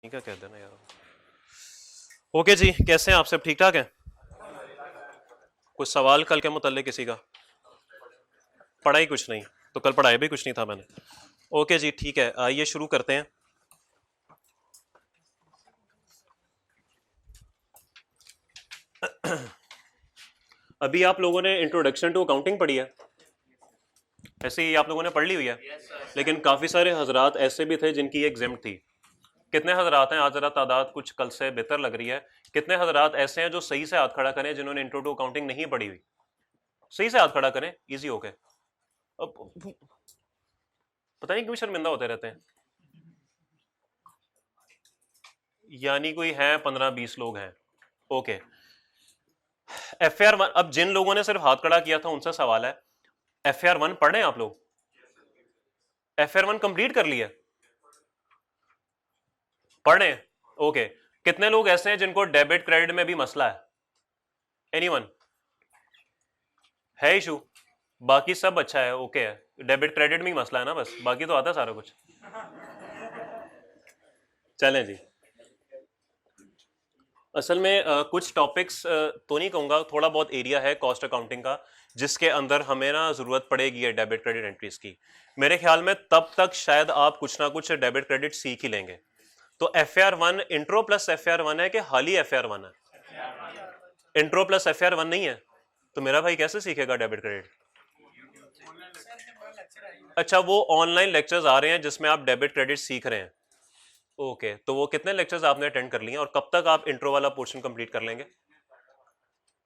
ठीक है, कह देना यार। ओके जी, कैसे हैं आप? सब ठीक ठाक हैं? कुछ सवाल कल के मुतल्लिक किसी का? पढ़ाई कुछ नहीं? तो कल पढ़ाई भी कुछ नहीं था मैंने। ओके जी, ठीक है, आइए शुरू करते हैं। अभी आप लोगों ने इंट्रोडक्शन टू अकाउंटिंग पढ़ी है? ऐसे ही आप लोगों ने पढ़ ली हुई है? लेकिन काफ़ी सारे हजरात ऐसे भी थे जिनकी एग्जाम थी। कितने हजरात हैं? आज जरा तादाद कुछ कल से बेहतर लग रही है। कितने हजरात ऐसे हैं जो सही से हाथ खड़ा करें जिन्होंने इंट्रो टू अकाउंटिंग नहीं पढ़ी हुई? सही से हाथ खड़ा करें, इजी हो गए। अब पता नहीं क्यों शर्मिंदा होते रहते हैं। यानी कोई है 15-20 लोग हैं। ओके। FAR 1, अब जिन लोगों ने सिर्फ हाथ खड़ा किया था उनसे सवाल है, FAR 1 पढ़ रहे हैं आप लोग? FAR 1 कंप्लीट कर लिया? पढ़ रहे हैं? ओके। कितने लोग ऐसे हैं जिनको डेबिट क्रेडिट में भी मसला है? एनीवन? है इशू? बाकी सब अच्छा है, ओके है। डेबिट क्रेडिट में ही मसला है ना बस, बाकी तो आता है सारा कुछ। चलें जी। असल में कुछ टॉपिक्स तो नहीं कहूँगा, थोड़ा बहुत एरिया है कॉस्ट अकाउंटिंग का जिसके अंदर हमें ना ज़रूरत पड़ेगी है डेबिट क्रेडिट एंट्रीज की। मेरे ख्याल में तब तक शायद आप कुछ ना कुछ डेबिट क्रेडिट सीख ही लेंगे। तो FAR 1 इंट्रो प्लस FAR 1 है कि हाली FAR 1 है? इंट्रो प्लस FAR 1 नहीं है? तो मेरा भाई कैसे सीखेगा डेबिट क्रेडिट? अच्छा, वो ऑनलाइन लेक्चर्स आ रहे हैं जिसमें आप डेबिट क्रेडिट सीख रहे हैं। ओके, तो वो कितने लेक्चर्स आपने अटेंड कर लिए और कब तक आप इंट्रो वाला पोर्शन कंप्लीट कर लेंगे?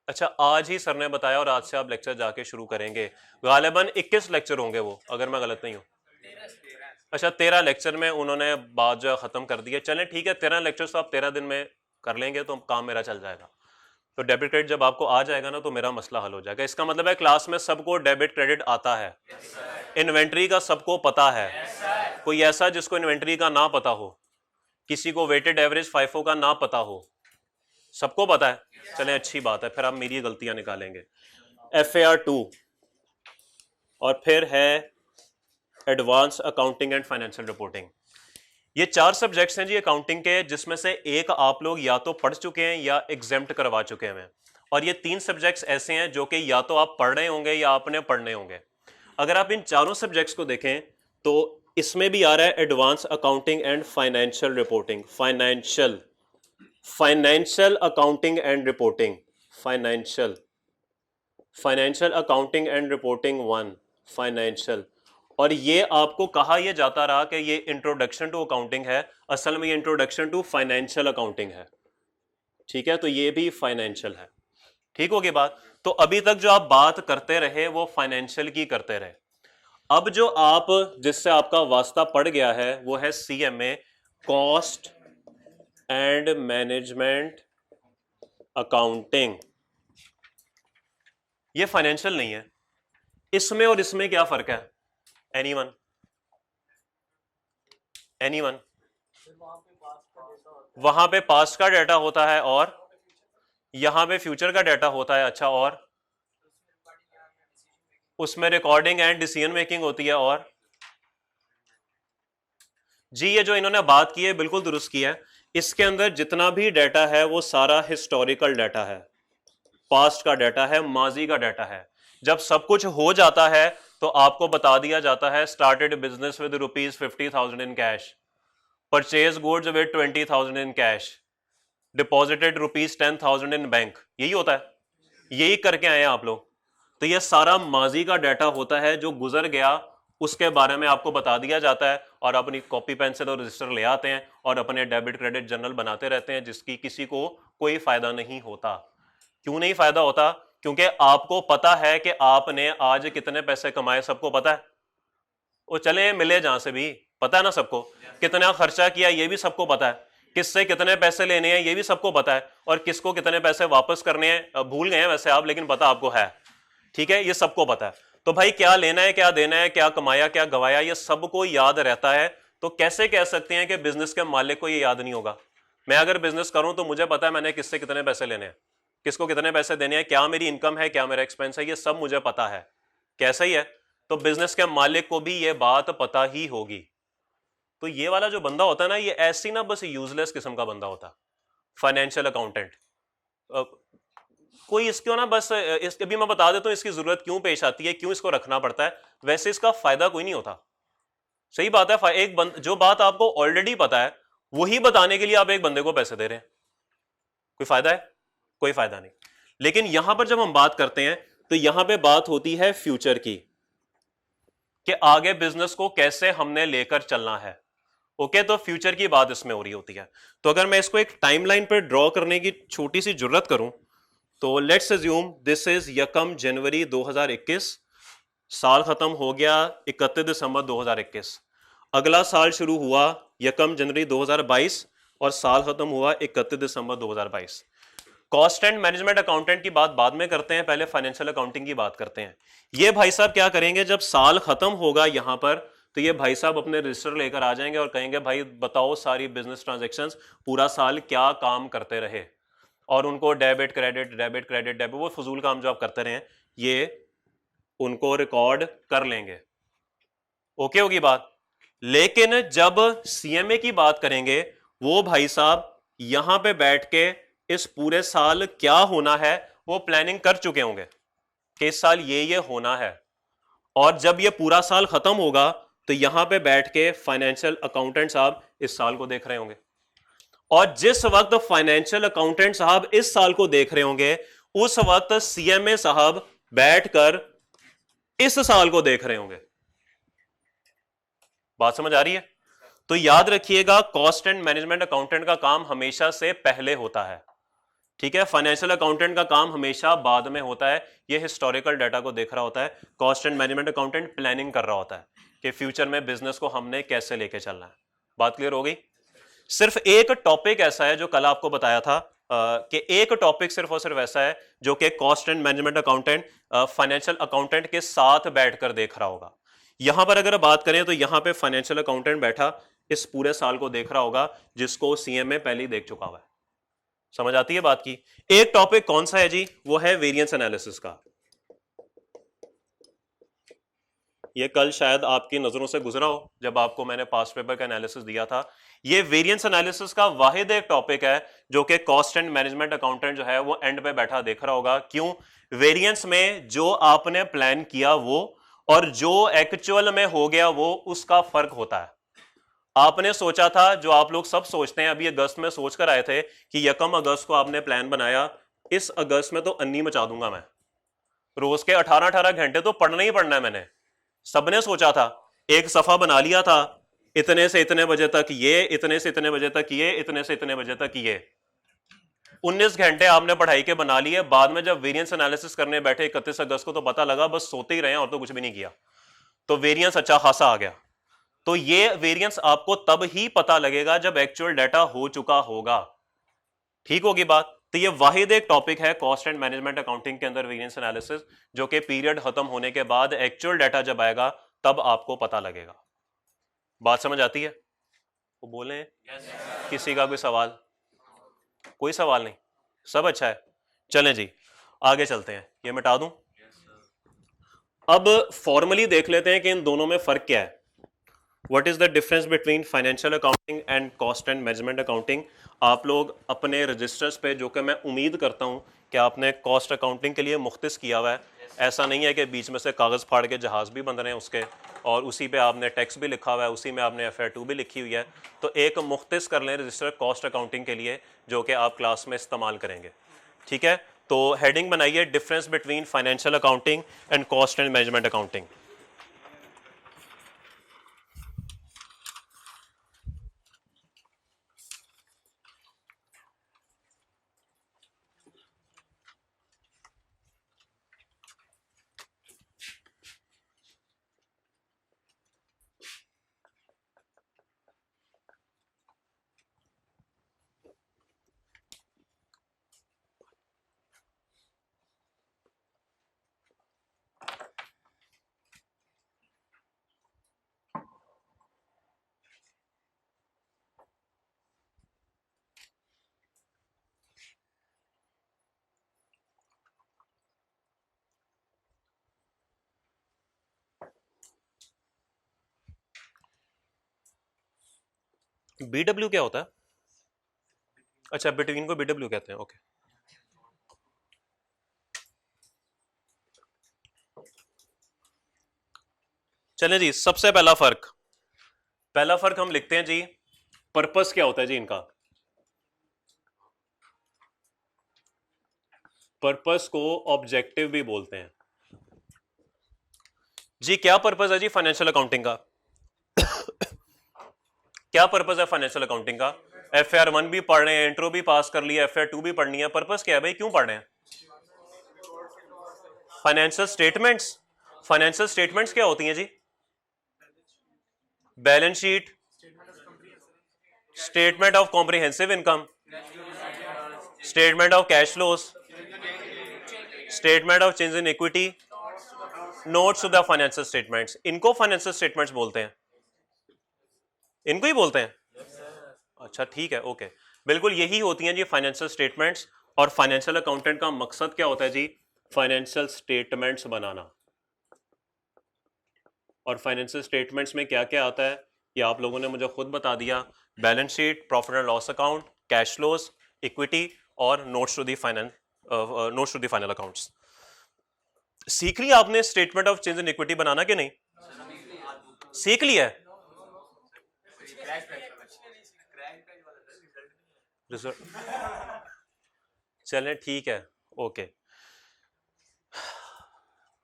अच्छा, आज ही सर ने बताया और आज से आप लेक्चर जाके शुरू करेंगे। गालिबन 21 लेक्चर होंगे वो, अगर मैं गलत नहीं हूँ। अच्छा, 13 लेक्चर में उन्होंने बात जो खत्म कर दी है। चलें ठीक है, 13 लेक्चर तो आप 13 दिन में कर लेंगे तो काम मेरा चल जाएगा। तो डेबिट क्रेडिट जब आपको आ जाएगा ना तो मेरा मसला हल हो जाएगा। इसका मतलब है क्लास में सबको डेबिट क्रेडिट आता है? इन्वेंट्री का सबको पता है? कोई ऐसा जिसको इन्वेंट्री का ना पता हो? किसी को वेटेड एवरेज फाइफो का ना पता हो? सबको पता है? चलें अच्छी बात है, फिर आप मेरी गलतियां निकालेंगे। FAR 2 और फिर है advance accounting and financial reporting. ये 4 सब्जेक्ट्स हैं जी अकाउंटिंग के, जिसमें से एक आप लोग या तो पढ़ चुके हैं या एग्जेम्प्ट करवा चुके हैं। और ये 3 सब्जेक्ट्स ऐसे हैं जो कि या तो आप पढ़ रहे होंगे या आपने पढ़ने होंगे। अगर आप इन चारों सब्जेक्ट्स को देखें तो इसमें भी आ रहा है advance accounting and financial reporting. Financial accounting and reporting, financial financial accounting and reporting 1, financial. और ये आपको कहा यह जाता रहा कि ये इंट्रोडक्शन टू अकाउंटिंग है, असल में ये इंट्रोडक्शन टू फाइनेंशियल अकाउंटिंग है। ठीक है, तो ये भी फाइनेंशियल है। ठीक होगी बात? तो अभी तक जो आप बात करते रहे वो फाइनेंशियल की करते रहे। अब जो आप जिससे आपका वास्ता पड़ गया है वो है CMA, cost and management accounting. ये फाइनेंशियल नहीं है। इसमें और इसमें क्या फर्क है? एनीवन? एनीवन? वहां पे पास्ट का डाटा होता है और यहां पे फ्यूचर का डाटा होता है। अच्छा, और उसमें रिकॉर्डिंग एंड डिसीजन मेकिंग होती है। और जी, ये जो इन्होंने बात की है बिल्कुल दुरुस्त की है। इसके अंदर जितना भी डाटा है वो सारा हिस्टोरिकल डाटा है, पास्ट का डाटा है, माजी का डाटा है। जब सब कुछ हो जाता है तो आपको बता दिया जाता है started business with ₹50,000 in cash, purchase goods with 20,000 in cash, deposited ₹10,000 in bank. यही होता है, यही करके आए हैं आप लोग। तो ये सारा माजी का डाटा होता है जो गुजर गया, उसके बारे में आपको बता दिया जाता है और अपनी कॉपी पेंसिल और रजिस्टर ले आते हैं और अपने डेबिट क्रेडिट जर्नल बनाते रहते हैं, जिसकी किसी को कोई फायदा नहीं होता। क्यों नहीं फायदा होता? क्योंकि आपको पता है कि आपने आज कितने पैसे कमाए, सबको पता है। वो चले मिले जहां से भी, पता है ना सबको। कितना खर्चा किया ये भी सबको पता है। किससे कितने पैसे लेने हैं ये भी सबको पता है। और किसको कितने पैसे वापस करने हैं भूल गए हैं वैसे आप, लेकिन पता आपको है। ठीक है, ये सबको पता है। तो भाई क्या लेना है, क्या देना है, क्या कमाया, क्या गवाया, ये सबको याद रहता है। तो कैसे कह सकते हैं कि बिजनेस के मालिक को ये याद नहीं होगा? मैं अगर बिजनेस करूं तो मुझे पता है मैंने किससे कितने पैसे लेने हैं, किसको कितने पैसे देने हैं, क्या मेरी इनकम है, क्या मेरा एक्सपेंस है, ये सब मुझे पता है। कैसा ही है? तो बिजनेस के मालिक को भी ये बात पता ही होगी। तो ये वाला जो बंदा होता है ना, ये ऐसी ना बस यूजलेस किस्म का बंदा होता है, फाइनेंशियल अकाउंटेंट। कोई इसको ना बस इसके भी मैं बता देता हूं इसकी जरूरत क्यों पेश आती है, क्यों इसको रखना पड़ता है। वैसे इसका फायदा कोई नहीं होता, सही बात है। जो बात आपको ऑलरेडी पता है वही बताने के लिए आप एक बंदे को पैसे दे रहे हैं, कोई फायदा है? कोई फायदा नहीं। लेकिन यहां पर जब हम बात करते हैं तो यहां पे बात होती है फ्यूचर की, कि आगे बिजनेस को कैसे हमने लेकर चलना है। ओके, तो फ्यूचर की बात इसमें हो रही होती है। तो अगर मैं इसको एक टाइमलाइन पर ड्रॉ करने की छोटी सी जरूरत करूं, तो लेट्स अज्यूम दिस इज यकम जनवरी 2021, साल खत्म हो गया 31 दिसंबर 2021। अगला साल शुरू हुआ यकम जनवरी 2022 और साल खत्म हुआ 31 दिसंबर 2022। कॉस्ट एंड मैनेजमेंट अकाउंटेंट की बात बाद में करते हैं, पहले फाइनेंशियल अकाउंटिंग की बात करते हैं। ये भाई साहब क्या करेंगे, जब साल खत्म होगा यहां पर, तो ये भाई साहब अपने रजिस्टर लेकर आ जाएंगे और कहेंगे भाई बताओ सारी बिजनेस ट्रांजैक्शंस पूरा साल क्या काम करते रहे, और उनको debit credit debit credit debit, वो फजूल काम जो आप करते रहे ये उनको रिकॉर्ड कर लेंगे। ओके होगी बात। लेकिन जब सीएमए की बात करेंगे, वो भाई साहब यहां पे बैठ के इस पूरे साल क्या होना है वो प्लानिंग कर चुके होंगे कि इस साल ये होना है। और जब ये पूरा साल खत्म होगा तो यहां पे बैठ के फाइनेंशियल अकाउंटेंट साहब इस साल को देख रहे होंगे, और जिस वक्त फाइनेंशियल अकाउंटेंट साहब इस साल को देख रहे होंगे उस वक्त सीएमए साहब बैठकर इस साल को देख रहे होंगे। बात समझ आ रही है? तो याद रखिएगा कॉस्ट एंड मैनेजमेंट अकाउंटेंट का काम हमेशा से पहले होता है, ठीक है। फाइनेंशियल अकाउंटेंट का काम हमेशा बाद में होता है, ये हिस्टोरिकल डाटा को देख रहा होता है। Cost and management accountant planning कर रहा होता है कि फ्यूचर में बिजनेस को हमने कैसे लेके चलना है। बात क्लियर हो गई? सिर्फ एक टॉपिक ऐसा है जो कल आपको बताया था कि एक टॉपिक सिर्फ और सिर्फ ऐसा है जो कि cost and management accountant financial accountant के साथ बैठकर देख रहा होगा। यहां पर अगर बात करें तो यहां पे फाइनेंशियल अकाउंटेंट बैठा इस पूरे साल को देख रहा होगा, जिसको सीएमए पहले ही देख चुका हुआ है। समझ आती है बात की? एक टॉपिक कौन सा है जी? वो है वेरिएंस एनालिसिस का। ये कल शायद आपकी नजरों से गुजरा हो जब आपको मैंने पास्ट पेपर का एनालिसिस दिया था। ये वेरिएंस एनालिसिस का वाहिद एक टॉपिक है जो कि कॉस्ट एंड मैनेजमेंट अकाउंटेंट जो है वो एंड पे बैठा देख रहा होगा। क्यों? वेरिएंस में जो आपने प्लान किया वो और जो एक्चुअल में हो गया वो, उसका फर्क होता है। आपने सोचा था, जो आप लोग सब सोचते हैं, अभी अगस्त में सोच कर आए थे कि यकम अगस्त को आपने प्लान बनाया, इस अगस्त में तो अन्नी मचा दूंगा मैं, रोज के 18-18 घंटे तो पढ़ना ही पढ़ना है मैंने। सबने सोचा था, एक सफा बना लिया था, इतने से इतने बजे तक ये, इतने से इतने बजे तक ये, इतने से इतने बजे तक ये। 19 घंटे आपने पढ़ाई के बना लिए। बाद में जब वेरिएंस एनालिसिस करने बैठे 31 अगस्त को, तो पता लगा बस सोते ही रहे और तो कुछ भी नहीं किया। तो वेरिएंस अच्छा खासा आ गया। तो ये वेरिएंस आपको तब ही पता लगेगा जब एक्चुअल डाटा हो चुका होगा। ठीक होगी बात? तो ये वाहिद एक टॉपिक है कॉस्ट एंड मैनेजमेंट अकाउंटिंग के अंदर, वेरिएंस एनालिसिस, जो कि पीरियड खत्म होने के बाद एक्चुअल डाटा जब आएगा तब आपको पता लगेगा। बात समझ आती है? वो बोले किसी का कोई सवाल? कोई सवाल नहीं, सब अच्छा है। चलें जी आगे चलते हैं, ये मिटा दूं। अब फॉर्मली देख लेते हैं कि इन दोनों में फर्क क्या है। What is the difference between financial accounting and cost and management accounting? आप लोग अपने रजिस्टर्स पे, जो कि मैं उम्मीद करता हूं कि आपने कॉस्ट अकाउंटिंग के लिए मुख्तिस किया हुआ है, ऐसा नहीं है कि बीच में से कागज़ फाड़ के जहाज़ भी बन रहे हैं उसके, और उसी पे आपने टैक्स भी लिखा हुआ है, उसी में आपने FR2 भी लिखी हुई है। तो एक मुख्तिस कर लें रजिस्टर कॉस्ट अकाउंटिंग के लिए, जो कि आप क्लास में इस्तेमाल करेंगे, ठीक है। तो हेडिंग बनाइए, difference between financial accounting and cost and management accounting. BW क्या होता है? अच्छा, बिटवीन को BW कहते हैं, ओके। चलें जी, सबसे पहला फर्क हम लिखते हैं जी, पर्पस क्या होता है जी इनका। पर्पस को ऑब्जेक्टिव भी बोलते हैं जी। क्या पर्पस है जी फाइनेंशियल अकाउंटिंग का? क्या पर्पस है फाइनेंशियल अकाउंटिंग का? FR1 भी पढ़ रहे हैं, इंट्रो भी पास कर लिया, FR2 भी पढ़नी है। पर्पस क्या है भाई, क्यों पढ़ रहे हैं? फाइनेंशियल स्टेटमेंट्स क्या होती हैं जी? Balance sheet, statement of comprehensive income, statement of cash flows, statement of change in equity, notes to the financial statements. इनको फाइनेंशियल स्टेटमेंट्स बोलते हैं, इनको ही बोलते हैं। अच्छा ठीक है, ओके, बिल्कुल यही होती हैं जी फाइनेंशियल स्टेटमेंट्स। और फाइनेंशियल अकाउंटेंट का मकसद क्या होता है जी? फाइनेंशियल स्टेटमेंट्स बनाना। और फाइनेंशियल स्टेटमेंट्स में क्या क्या आता है ये आप लोगों ने मुझे खुद बता दिया। Balance sheet, profit and loss account, cash flows, equity और notes to the final accounts. सीख लिया आपने statement of change in equity बनाना कि नहीं? सीख लिया है? चलें ठीक है, okay.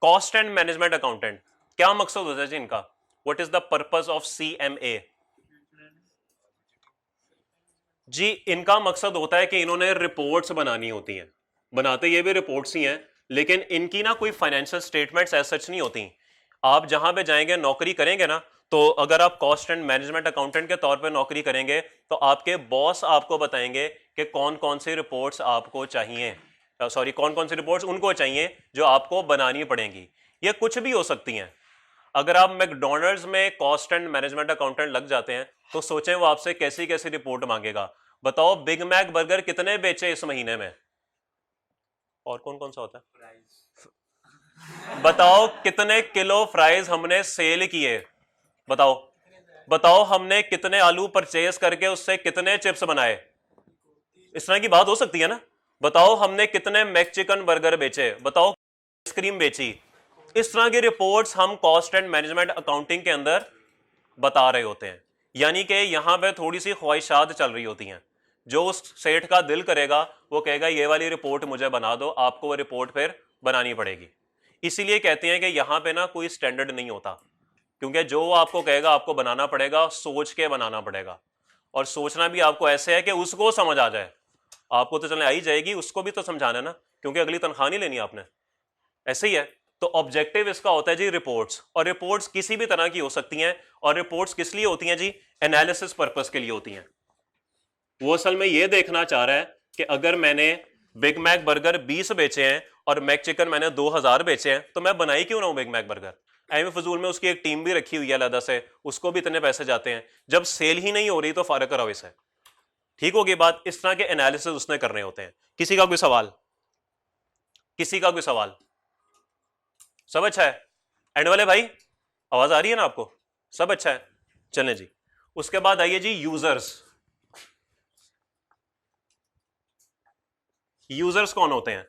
Cost and management accountant, क्या मकसद होता है जी इनका? What is the purpose of CMA? जी इनका मकसद होता है कि इन्होंने रिपोर्ट्स बनानी होती हैं। बनाते ये भी रिपोर्ट्स ही हैं, लेकिन इनकी ना कोई फाइनेंशियल स्टेटमेंट्स ऐसा सच नहीं होती। आप जहां पे जाएंगे नौकरी करेंगे ना, तो अगर आप कॉस्ट एंड मैनेजमेंट अकाउंटेंट के तौर पे नौकरी करेंगे तो आपके बॉस आपको बताएंगे कि कौन कौन सी रिपोर्ट्स आपको चाहिए, सॉरी कौन कौन सी रिपोर्ट्स उनको चाहिए जो आपको बनानी पड़ेंगी। ये कुछ भी हो सकती हैं। अगर आप मैकडोनल्ड्स में कॉस्ट एंड मैनेजमेंट अकाउंटेंट लग जाते हैं तो सोचें वो आपसे कैसी कैसी रिपोर्ट मांगेगा। बताओ बिग मैक बर्गर कितने बेचे इस महीने में, और कौन कौन सा होता है, बताओ कितने किलो फ्राइज हमने सेल किए, बताओ बताओ हमने कितने आलू परचेज करके उससे कितने चिप्स बनाए। इस तरह की बात हो सकती है ना। बताओ हमने कितने मैक चिकन बर्गर बेचे, बताओ आइसक्रीम बेची। इस तरह की रिपोर्ट्स हम कॉस्ट एंड मैनेजमेंट अकाउंटिंग के अंदर बता रहे होते हैं। यानी कि यहां पे थोड़ी सी ख्वाहिशात चल रही होती हैं। जो उस सेठ का दिल करेगा वो कहेगा ये वाली रिपोर्ट मुझे बना दो, आपको वो रिपोर्ट फिर बनानी पड़ेगी। इसीलिए कहते हैं कि यहां पे ना कोई स्टैंडर्ड नहीं होता, क्योंकि जो वो आपको कहेगा आपको बनाना पड़ेगा, सोच के बनाना पड़ेगा। और सोचना भी आपको ऐसे है कि उसको समझ आ जाए। आपको तो चलने आई जाएगी, उसको भी तो समझाना है ना, क्योंकि अगली तनख्वाह नहीं लेनी आपने। ऐसे ही है। तो ऑब्जेक्टिव इसका होता है जी रिपोर्ट्स, और रिपोर्ट्स किसी भी तरह की हो सकती हैं। और रिपोर्ट्स किस लिए होती हैं जी? एनालिसिस पर्पस के लिए होती हैं। वो असल में ये देखना चाह रहा है कि अगर मैंने बिग मैक बर्गर 20 बेचे हैं और मैक चिकन मैंने 2000 बेचे हैं तो मैं बनाई क्यों ना हूं बिग मैक बर्गर। एम फजूल में उसकी एक टीम भी रखी हुई है अलग से, उसको भी इतने पैसे जाते हैं। जब सेल ही नहीं हो रही तो फारग कराओ इसे। ठीक होगी बात। इस तरह के एनालिसिस उसने करने होते हैं। किसी का कोई सवाल? किसी का कोई सवाल? सब अच्छा है? एंड वाले भाई आवाज आ रही है ना आपको? सब अच्छा है? चलें जी। उसके बाद आइए जी यूजर्स। यूजर्स कौन होते हैं?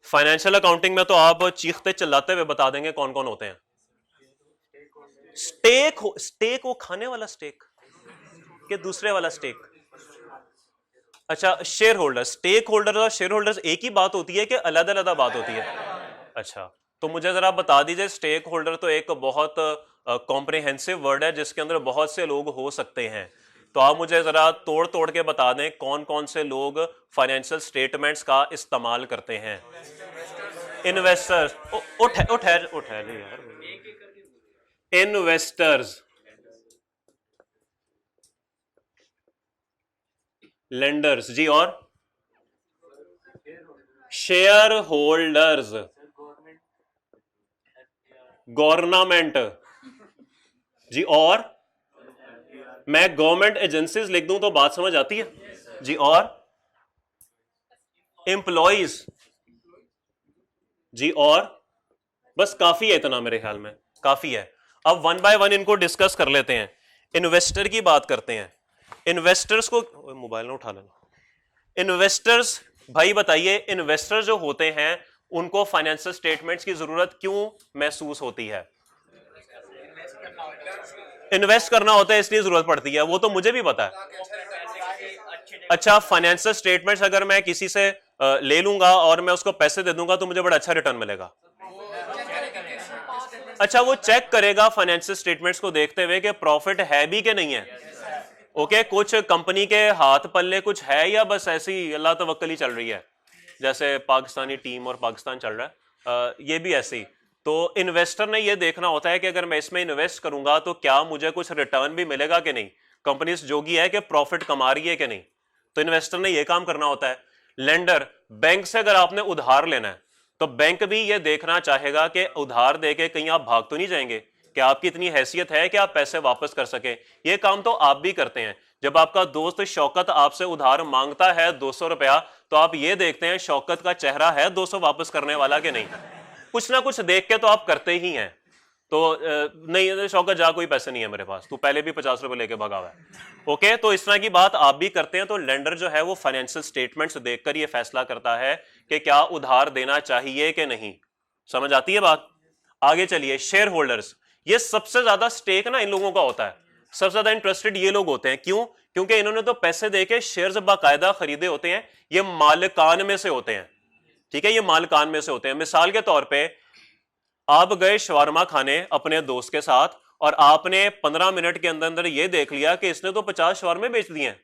फाइनेंशियल अकाउंटिंग में तो आप चीखते चिल्लाते हुए बता देंगे कौन कौन होते हैं। स्टेक वो खाने वाला स्टेक कि दूसरे वाला स्टेक? अच्छा, शेयर होल्डर। स्टेक होल्डर और शेयर होल्डर्स एक ही बात होती है कि अलग अलग बात होती है? अच्छा, तो मुझे जरा बता दीजिए, स्टेक होल्डर तो एक बहुत कॉम्प्रिहेंसिव वर्ड है जिसके अंदर बहुत से लोग हो सकते हैं। तो आप मुझे जरा तोड़ तोड़ के बता दें कौन कौन से लोग फाइनेंशियल स्टेटमेंट्स का इस्तेमाल करते हैं। इन्वेस्टर्स, इन्वेस्टर्स, लेंडर्स जी, और शेयर होल्डर्स, गवर्नमेंट जी, और मैं गवर्नमेंट एजेंसीज लिख दूं तो बात समझ आती है जी, और एम्प्लॉइज जी, और बस काफी है इतना, मेरे ख्याल में काफी है। अब वन बाय वन इनको डिस्कस कर लेते हैं। इन्वेस्टर की बात करते हैं। इन्वेस्टर्स को, मोबाइल ना उठा लेना, इन्वेस्टर्स, भाई बताइए इन्वेस्टर जो होते हैं उनको फाइनेंशियल स्टेटमेंट्स की जरूरत क्यों महसूस होती है? इन्वेस्ट करना होता है इसलिए जरूरत पड़ती है, वो तो मुझे भी पता है। अच्छा, फाइनेंशियल स्टेटमेंट्स अगर मैं किसी से ले लूंगा और मैं उसको पैसे दे दूंगा तो मुझे बड़ा अच्छा रिटर्न मिलेगा। अच्छा, वो चेक करेगा फाइनेंशियल स्टेटमेंट्स को देखते हुए कि प्रॉफिट है भी कि नहीं है। ओके, कुछ कंपनी के हाथ पल्ले कुछ है या बस ऐसी अल्लाह तवक्कल ही चल रही है, जैसे पाकिस्तानी टीम और पाकिस्तान चल रहा है, ये भी ऐसी। तो इन्वेस्टर ने ये देखना होता है कि अगर मैं इसमें इन्वेस्ट करूंगा तो क्या मुझे कुछ रिटर्न भी मिलेगा कि नहीं, कंपनी जोगी है कि प्रॉफिट कमा रही है कि नहीं। तो इन्वेस्टर ने ये काम करना होता है। लेंडर, बैंक से अगर आपने उधार लेना है तो बैंक भी ये देखना चाहेगा कि उधार देके कहीं आप भाग तो नहीं जाएंगे, कि आपकी इतनी हैसियत है कि आप पैसे वापस कर सके। ये काम तो आप भी करते हैं। जब आपका दोस्त शौकत आपसे उधार मांगता है 200 रुपया, तो आप ये देखते हैं शौकत का चेहरा है 200 वापस करने वाला कि नहीं। कुछ ना कुछ देख के तो आप करते ही हैं। तो नहीं शौकत जा, कोई पैसे नहीं है मेरे पास, तू पहले भी 50 रुपए लेके भगा हुआ है। ओके, तो इस तरह की बात आप भी करते हैं। तो लेंडर जो है वो फाइनेंशियल स्टेटमेंट्स देखकर ये फैसला करता है कि क्या उधार देना चाहिए कि नहीं। समझ आती है बात? आगे चलिए, शेयर होल्डर्स, ये सबसे ज्यादा स्टेक ना इन लोगों का होता है, सबसे ज्यादा इंटरेस्टेड ये लोग होते हैं। क्यों? क्योंकि इन्होंने तो पैसे देके शेयर्स बाकायदा खरीदे होते हैं, ये मालिकान में से होते हैं। ठीक है, ये मालिकान में से होते हैं। मिसाल के तौर पे आप गए शवारमा खाने अपने दोस्त के साथ और आपने 15 मिनट के अंदर अंदर ये देख लिया कि इसने तो 50 शवारमे बेच दिए हैं।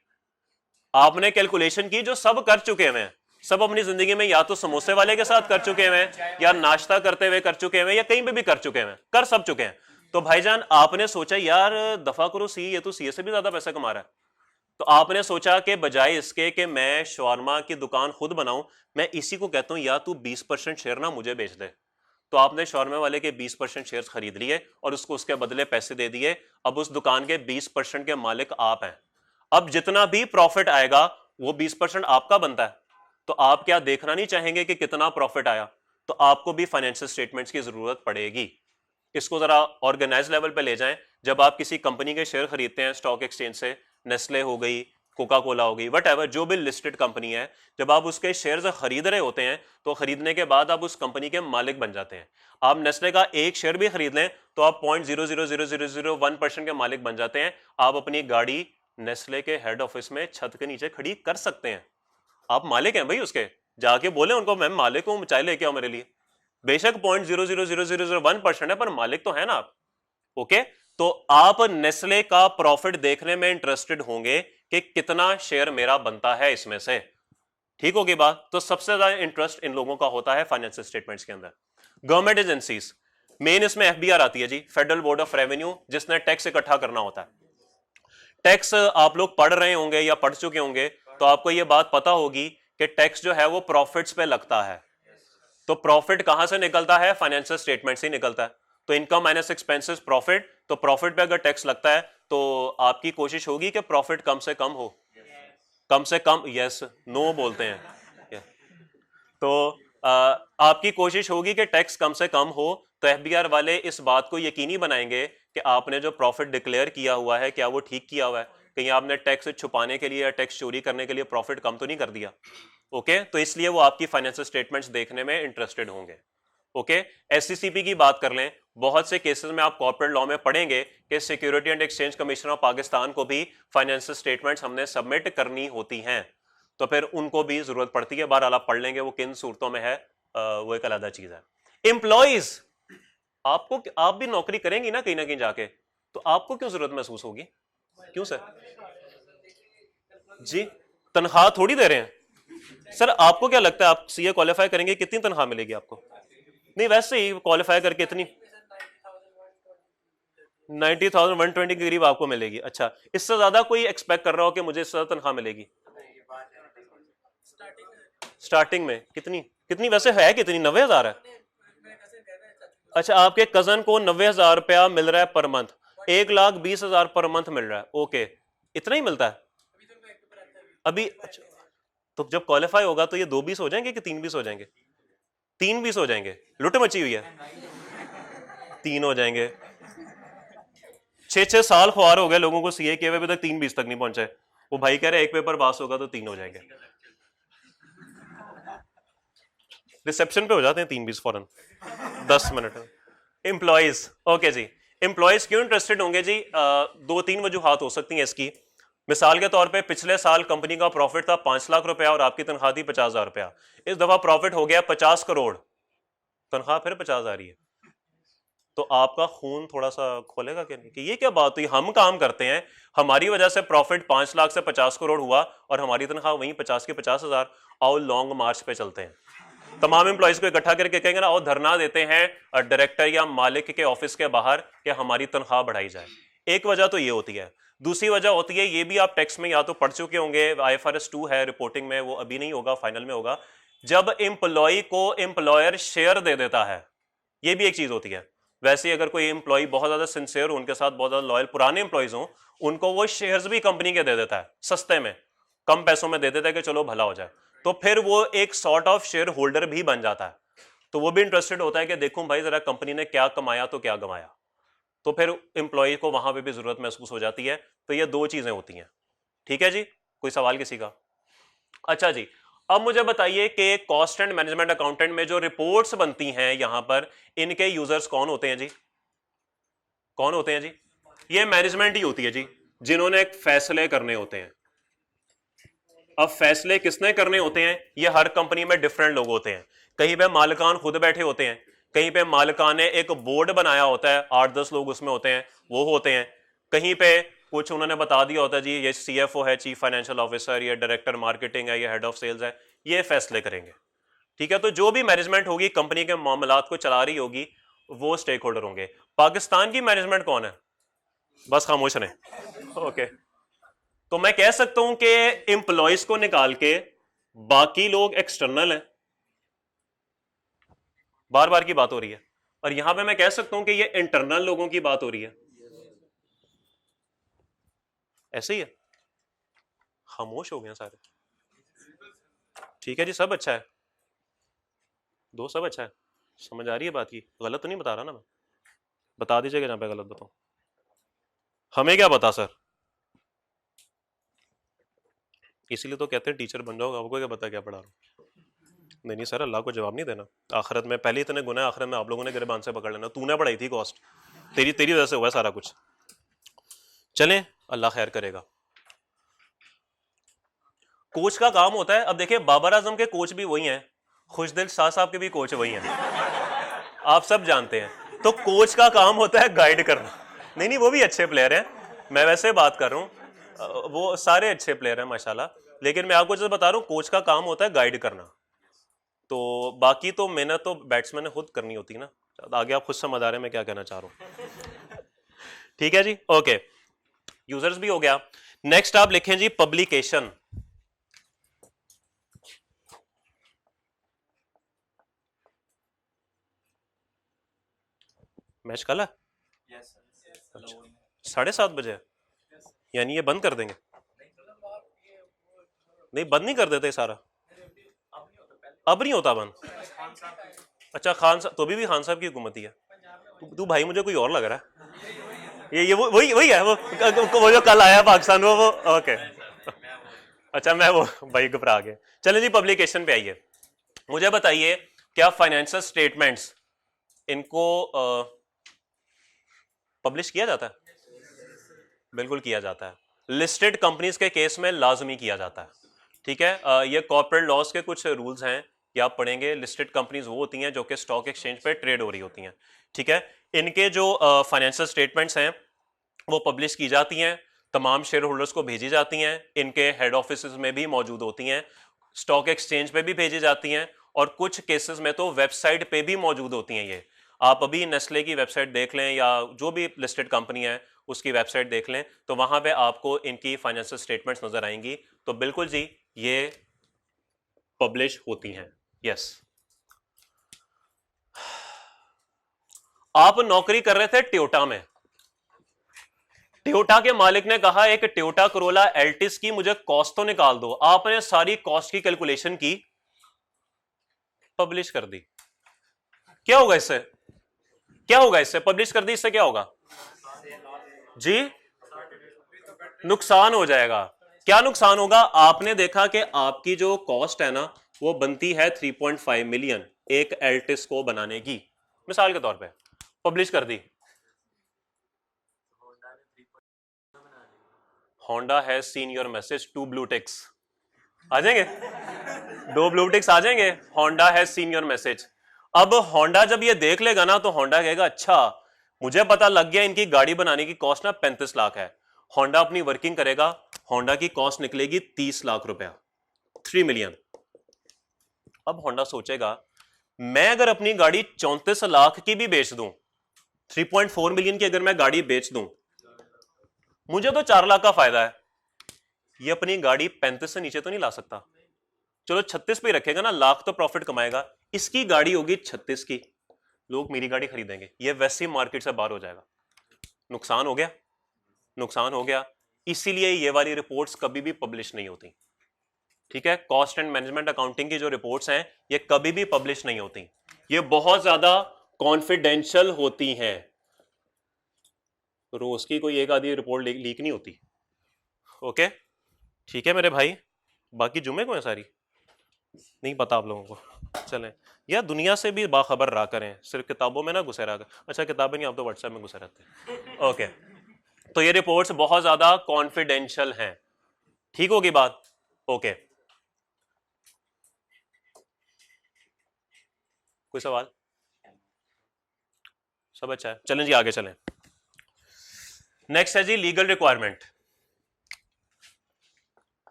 आपने कैलकुलेशन की जो सब कर चुके हैं, सब अपनी जिंदगी में या तो समोसे वाले के साथ कर चुके हैं, या नाश्ता करते हुए कर चुके हैं, या कहीं पे भी कर चुके हैं, कर सब चुके हैं। तो भाईजान आपने सोचा यार दफा करो सी, ये तो सीए से भी ज्यादा पैसा कमा रहा है। तो आपने सोचा कि बजाय इसके कि मैं शवारमा की दुकान खुद बनाऊं, मैं इसी को कहता हूं या तू 20% शेयर ना मुझे बेच दे। तो आपने शवारमा वाले के 20% शेयर्स खरीद लिए और उसको उसके बदले पैसे दे दिए। अब उस दुकान के 20% के मालिक आप हैं। अब जितना भी प्रॉफिट आएगा वो 20% आपका बनता है। तो आप क्या देखना नहीं चाहेंगे कि कितना प्रॉफिट आया? तो आपको भी फाइनेंशियल स्टेटमेंट्स की जरूरत पड़ेगी। इसको जरा ऑर्गेनाइज लेवल पे ले जाएं। जब आप किसी कंपनी के शेयर खरीदते हैं स्टॉक एक्सचेंज से, नेस्ले हो गई, कोका कोला हो गई, वट जो भी लिस्टेड कंपनी है, जब आप उसके शेयर्स खरीद रहे होते हैं तो खरीदने के बाद आप उस कंपनी के मालिक बन जाते हैं। आप नेस्ले का एक शेयर भी खरीद लें तो आप 0.00001% के मालिक बन जाते हैं। आप अपनी गाड़ी नेस्ले के हेड ऑफिस में छत के नीचे खड़ी कर सकते हैं। आप मालिक हैं भाई उसके, जाके बोले उनको मैं मालिक हूं, चाय लेके आओ मेरे लिए। बेशक 0.00001% है पर मालिक तो है ना आप। ओके, तो आप नेस्ले का प्रॉफिट देखने में इंटरेस्टेड होंगे कि कितना शेयर मेरा बनता है इसमें से। ठीक होगी बात? तो सबसे ज्यादा इंटरेस्ट इन लोगों का होता है फाइनेंशियल स्टेटमेंट्स के अंदर। गवर्नमेंट एजेंसीज, मेन इसमें एफबीआर आती है जी, फेडरल बोर्ड ऑफ रेवेन्यू, जिसने टैक्स इकट्ठा करना होता है। टैक्स आप लोग पढ़ रहे होंगे या पढ़ चुके होंगे तो आपको यह बात पता होगी कि टैक्स जो है वो प्रॉफिट्स पे लगता है। तो प्रॉफिट कहां से निकलता है? फाइनेंशियल स्टेटमेंट से ही निकलता है। तो इनकम माइनस एक्सपेंसेस प्रॉफिट, तो प्रॉफिट पे अगर टैक्स लगता है तो आपकी कोशिश होगी कि प्रॉफिट कम से कम हो। कम से कम, यस नो बोलते हैं। तो आपकी कोशिश होगी कि टैक्स कम से कम हो। तो एफबीआर वाले इस बात को यकीनी बनाएंगे कि आपने जो प्रॉफिट डिक्लेयर किया हुआ है क्या वो ठीक किया हुआ है, कहीं आपने टैक्स छुपाने के लिए या टैक्स चोरी करने के लिए प्रॉफिट कम तो नहीं कर दिया। ओके, तो इसलिए वो आपकी फाइनेंशियल स्टेटमेंट्स देखने में इंटरेस्टेड होंगे। ओके, एससीसीपी की बात कर लें, बहुत से केसेस में आप कॉर्पोरेट लॉ में पढ़ेंगे कि security and exchange commission of Pakistan को भी फाइनेंशियल स्टेटमेंट्स हमने सबमिट करनी होती हैं, तो फिर उनको भी जरूरत पड़ती है। बहरहाल आप पढ़ लेंगे वो किन सूरतों में है, वो एक अलग चीज है। एम्प्लॉइज, आपको, आप भी नौकरी करेंगी ना कहीं जाके, तो आपको क्यों जरूरत महसूस होगी? क्यों सर जी? तनख्वाह थोड़ी दे रहे हैं सर। आपको क्या लगता है आप सीए क्वालिफाई करेंगे कितनी तनख्वाह मिलेगी आपको? नहीं, वैसे ही क्वालिफाई करके इतनी 90,000 120 के करीब आपको मिलेगी। अच्छा, इससे ज्यादा कोई एक्सपेक्ट कर रहा हो कि मुझे इससे ज्यादा तनख्वाह मिलेगी? स्टार्टिंग में कितनी कितनी वैसे है, कितनी 90,000 है? अच्छा, आपके कजन को 90,000 रुपया मिल रहा है पर मंथ, 1,20,000 पर मंथ मिल रहा है। ओके, इतना ही मिलता है अभी? अच्छा, तो जब क्वालिफाई होगा तो ये 2 20 हो जाएंगे कि 3 20 हो जाएंगे? 3 20 हो जाएंगे। लुट मची हुई है, 3 हो जाएंगे। 6 6 साल ख्वार हो गए लोगों को सीए किए हुए, अभी तक 3 20 तक नहीं पहुंचे। वो भाई कह रहे एक पेपर पास होगा तो 3 हो जाएंगे। रिसेप्शन पे हो जाते हैं 3-20 फौरन 10 मिनट। एम्प्लॉयज, ओके जी, एम्प्लॉयज क्यों इंटरेस्टेड होंगे जी? 2-3 वजूहात हो सकती हैं इसकी। मिसाल के तौर पे पिछले साल कंपनी का प्रॉफिट था 5 लाख रुपया और आपकी तनख्वाह थी 50,000 रुपया। इस दफा प्रॉफिट हो गया 50 करोड़, तनख्वाह फिर 50 आ रही है, तो आपका खून थोड़ा सा खोलेगा कि नहीं कि ये क्या बात हुई, हम काम करते हैं, हमारी वजह से प्रॉफिट 5 लाख से 50 करोड़ हुआ और हमारी तनख्वाह वहीं 50 के 50,000। आओ लॉन्ग मार्च पे चलते हैं, तमाम एम्प्लॉयज को इकट्ठा करके कहेंगे ना, और धरना देते हैं डायरेक्टर या मालिक के ऑफिस के बाहर कि हमारी तनख्वाह बढ़ाई जाए। एक वजह तो ये होती है। दूसरी वजह होती है, ये भी आप टेक्स्ट में या तो पढ़ चुके होंगे, IFRS 2 है रिपोर्टिंग में, वो अभी नहीं होगा, फाइनल में होगा, जब एम्प्लॉय को एम्प्लॉयर शेयर दे देता है, ये भी एक चीज होती है। वैसे ही अगर कोई एम्प्लॉय बहुत ज्यादा सिंसियर हो, उनके साथ बहुत ज्यादा लॉयल पुराने एम्प्लॉयज हो, उनको वो शेयर्स भी कंपनी के दे देता है, सस्ते में, कम पैसों में दे देता है कि चलो भला हो जाए, तो फिर वो एक सॉर्ट ऑफ शेयर होल्डर भी बन जाता है। तो वो भी इंटरेस्टेड होता है कि देखूं भाई जरा कंपनी ने क्या कमाया तो क्या गंवाया, तो फिर एम्प्लॉय को वहां पे भी जरूरत महसूस हो जाती है। तो ये दो चीजें होती हैं। ठीक है जी, कोई सवाल किसी का? अच्छा जी, अब मुझे बताइए कि कॉस्ट एंड मैनेजमेंट अकाउंटेंट में जो रिपोर्ट्स बनती हैं यहां पर, इनके यूजर्स कौन होते हैं जी? कौन होते हैं जी? ये मैनेजमेंट ही होती है जी, जिन्होंने फैसले करने होते हैं। अब फैसले किसने करने होते हैं? ये हर कंपनी में डिफरेंट लोग होते हैं। कहीं पे मालिकान खुद बैठे होते हैं, कहीं पे मालिकान ने एक बोर्ड बनाया होता है, 8-10 लोग उसमें होते हैं, वो होते हैं। कहीं पे कुछ उन्होंने बता दिया होता है जी ये CFO है, चीफ फाइनेंशियल ऑफिसर, ये डायरेक्टर मार्केटिंग है, ये हेड ऑफ सेल्स है, ये फैसले करेंगे। ठीक है, तो जो भी मैनेजमेंट होगी कंपनी के मामलात को चला रही होगी, वो स्टेक होल्डर होंगे। पाकिस्तान की मैनेजमेंट कौन है? बस खामोश रहे। ओके, तो मैं कह सकता हूं कि एम्प्लॉयज को निकाल के बाकी लोग एक्सटर्नल हैं, बार बार की बात हो रही है, और यहां पे मैं कह सकता हूं कि ये इंटरनल लोगों की बात हो रही है। ऐसे ही है, खामोश हो गए सारे। ठीक है जी, सब अच्छा है, दो सब अच्छा है, समझ आ रही है बात की? गलत तो नहीं बता रहा ना मैं? बता दीजिएगा जहां पे गलत बताऊं। हमें क्या पता सर, इसीलिए तो कहते हैं टीचर बन जाओ, आपको क्या पता क्या पढ़ा रहा हूं। नहीं नहीं सर, अल्लाह को जवाब नहीं देना आखिरत में, पहले इतने गुनाह, आखिरत में आप लोगों ने गिरबान से पकड़ लेना। तूने पढ़ाई थी कॉस्ट, तेरी तेरी वजह से हुआ सारा कुछ। चलें, अल्लाह खैर करेगा। कोच का काम होता है, अब देखिए बाबर आजम के कोच भी वही हैं, खुशदिल शाह साहब के भी कोच वही हैं, आप सब जानते हैं। तो कोच का काम होता है गाइड करना। नहीं नहीं, वो भी अच्छे प्लेयर हैं, मैं वैसे बात कर रहा हूं, वो सारे अच्छे प्लेयर हैं माशाल्लाह, लेकिन मैं आपको जैसे बता रहा हूं कोच का काम होता है गाइड करना। तो बाकी तो मेहनत तो बैट्समैन ने खुद करनी होती है ना। आगे आप खुद समझ आ रहे हैं मैं क्या कहना चाह रहा हूं। ठीक है जी, ओके, यूजर्स भी हो गया। नेक्स्ट आप लिखें जी पब्लिकेशन। मैच कल है? अच्छा, 7:30 बजे, यानी ये बंद कर देंगे? नहीं, बंद नहीं कर देते सारा? अब नहीं होता बंद? अच्छा, खान साहब तो भी खान साहब की हुकूमत ही है। तू भाई मुझे कोई और लग रहा है, ये वही वही है, वो जो कल आया पाकिस्तान वो ओके। अच्छा, मैं वो भाई घबरा गया। चले जी, पब्लिकेशन पे आइए। मुझे बताइए क्या फाइनेंशियल स्टेटमेंट्स इनको पब्लिश किया जाता है? बिल्कुल किया जाता है। लिस्टेड कंपनीज के केस में लाजमी किया जाता है। ठीक है, ये कॉर्पोरेट लॉस के कुछ रूल्स हैं, ये आप पढ़ेंगे। लिस्टेड कंपनीज वो होती हैं जो कि स्टॉक एक्सचेंज पे ट्रेड हो रही होती हैं। ठीक है, इनके जो फाइनेंशियल स्टेटमेंट्स हैं वो पब्लिश की जाती हैं, तमाम शेयर होल्डर्स को भेजी जाती हैं, इनके हेड ऑफिस में भी मौजूद होती हैं, स्टॉक एक्सचेंज पे भी भेजी जाती हैं, और कुछ केसेस में तो वेबसाइट पे भी मौजूद होती हैं। ये आप अभी नेस्ले की वेबसाइट देख लें या जो भी लिस्टेड कंपनी है उसकी वेबसाइट देख लें, तो वहां पे आपको इनकी फाइनेंशियल स्टेटमेंट्स नजर आएंगी। तो बिल्कुल जी, ये पब्लिश होती हैं। यस, आप नौकरी कर रहे थे टोयोटा में, टोयोटा के मालिक ने कहा एक टोयोटा करोला एल्टिस की मुझे कॉस्ट तो निकाल दो। आपने सारी कॉस्ट की कैलकुलेशन की, पब्लिश कर दी। क्या होगा इससे? क्या होगा इससे? पब्लिश कर दी, इससे क्या होगा जी? नुकसान हो जाएगा। क्या नुकसान होगा? आपने देखा कि आपकी जो कॉस्ट है ना वो बनती है 3.5 मिलियन एक एल्टिस को बनाने की, मिसाल के तौर पे पब्लिश कर दी। Honda has seen your message, 2 blue ticks आ जाएंगे, 2 ब्लू टिक्स आ जाएंगे, Honda has seen your message. अब होंडा जब ये देख लेगा ना तो होंडा कहेगा अच्छा मुझे पता लग गया इनकी गाड़ी बनाने की कॉस्ट ना 35 लाख है। होंडा अपनी वर्किंग करेगा, होंडा की कॉस्ट निकलेगी 30 लाख रुपया, 3 मिलियन। अब होंडा सोचेगा मैं अगर अपनी गाड़ी 34 लाख की भी बेच दूं, 3.4 मिलियन की अगर मैं गाड़ी बेच दूं, मुझे तो 4 लाख का फायदा है, ये अपनी गाड़ी 35 से नीचे तो नहीं ला सकता, चलो 36 पे रखेगा ना, लाख तो प्रॉफिट कमाएगा, इसकी गाड़ी होगी 36 की, लोग मेरी गाड़ी खरीदेंगे, ये वैसे ही मार्केट से बाहर हो जाएगा। नुकसान हो गया, नुकसान हो गया। इसीलिए ये वाली रिपोर्ट्स कभी भी पब्लिश नहीं होती, ठीक है? कॉस्ट एंड मैनेजमेंट अकाउंटिंग की जो रिपोर्ट्स हैं ये कभी भी पब्लिश नहीं होती, ये बहुत ज्यादा कॉन्फिडेंशियल होती हैं, रोज की कोई एक आधी रिपोर्ट लीक नहीं होती। ओके, ठीक है मेरे भाई, बाकी जुमे को है सारी नहीं पता आप लोगों को, चलें या दुनिया से भी बाखबर रहा करें, सिर्फ किताबों में ना घुसे रहा करें। अच्छा किताबें नहीं, आप तो व्हाट्सएप में घुसे रहते हैं। ओके, तो ये रिपोर्ट्स बहुत ज्यादा कॉन्फिडेंशियल हैं, ठीक होगी बात? ओके, कोई सवाल? सब अच्छा है, चलें जी आगे चलें। नेक्स्ट है जी लीगल रिक्वायरमेंट।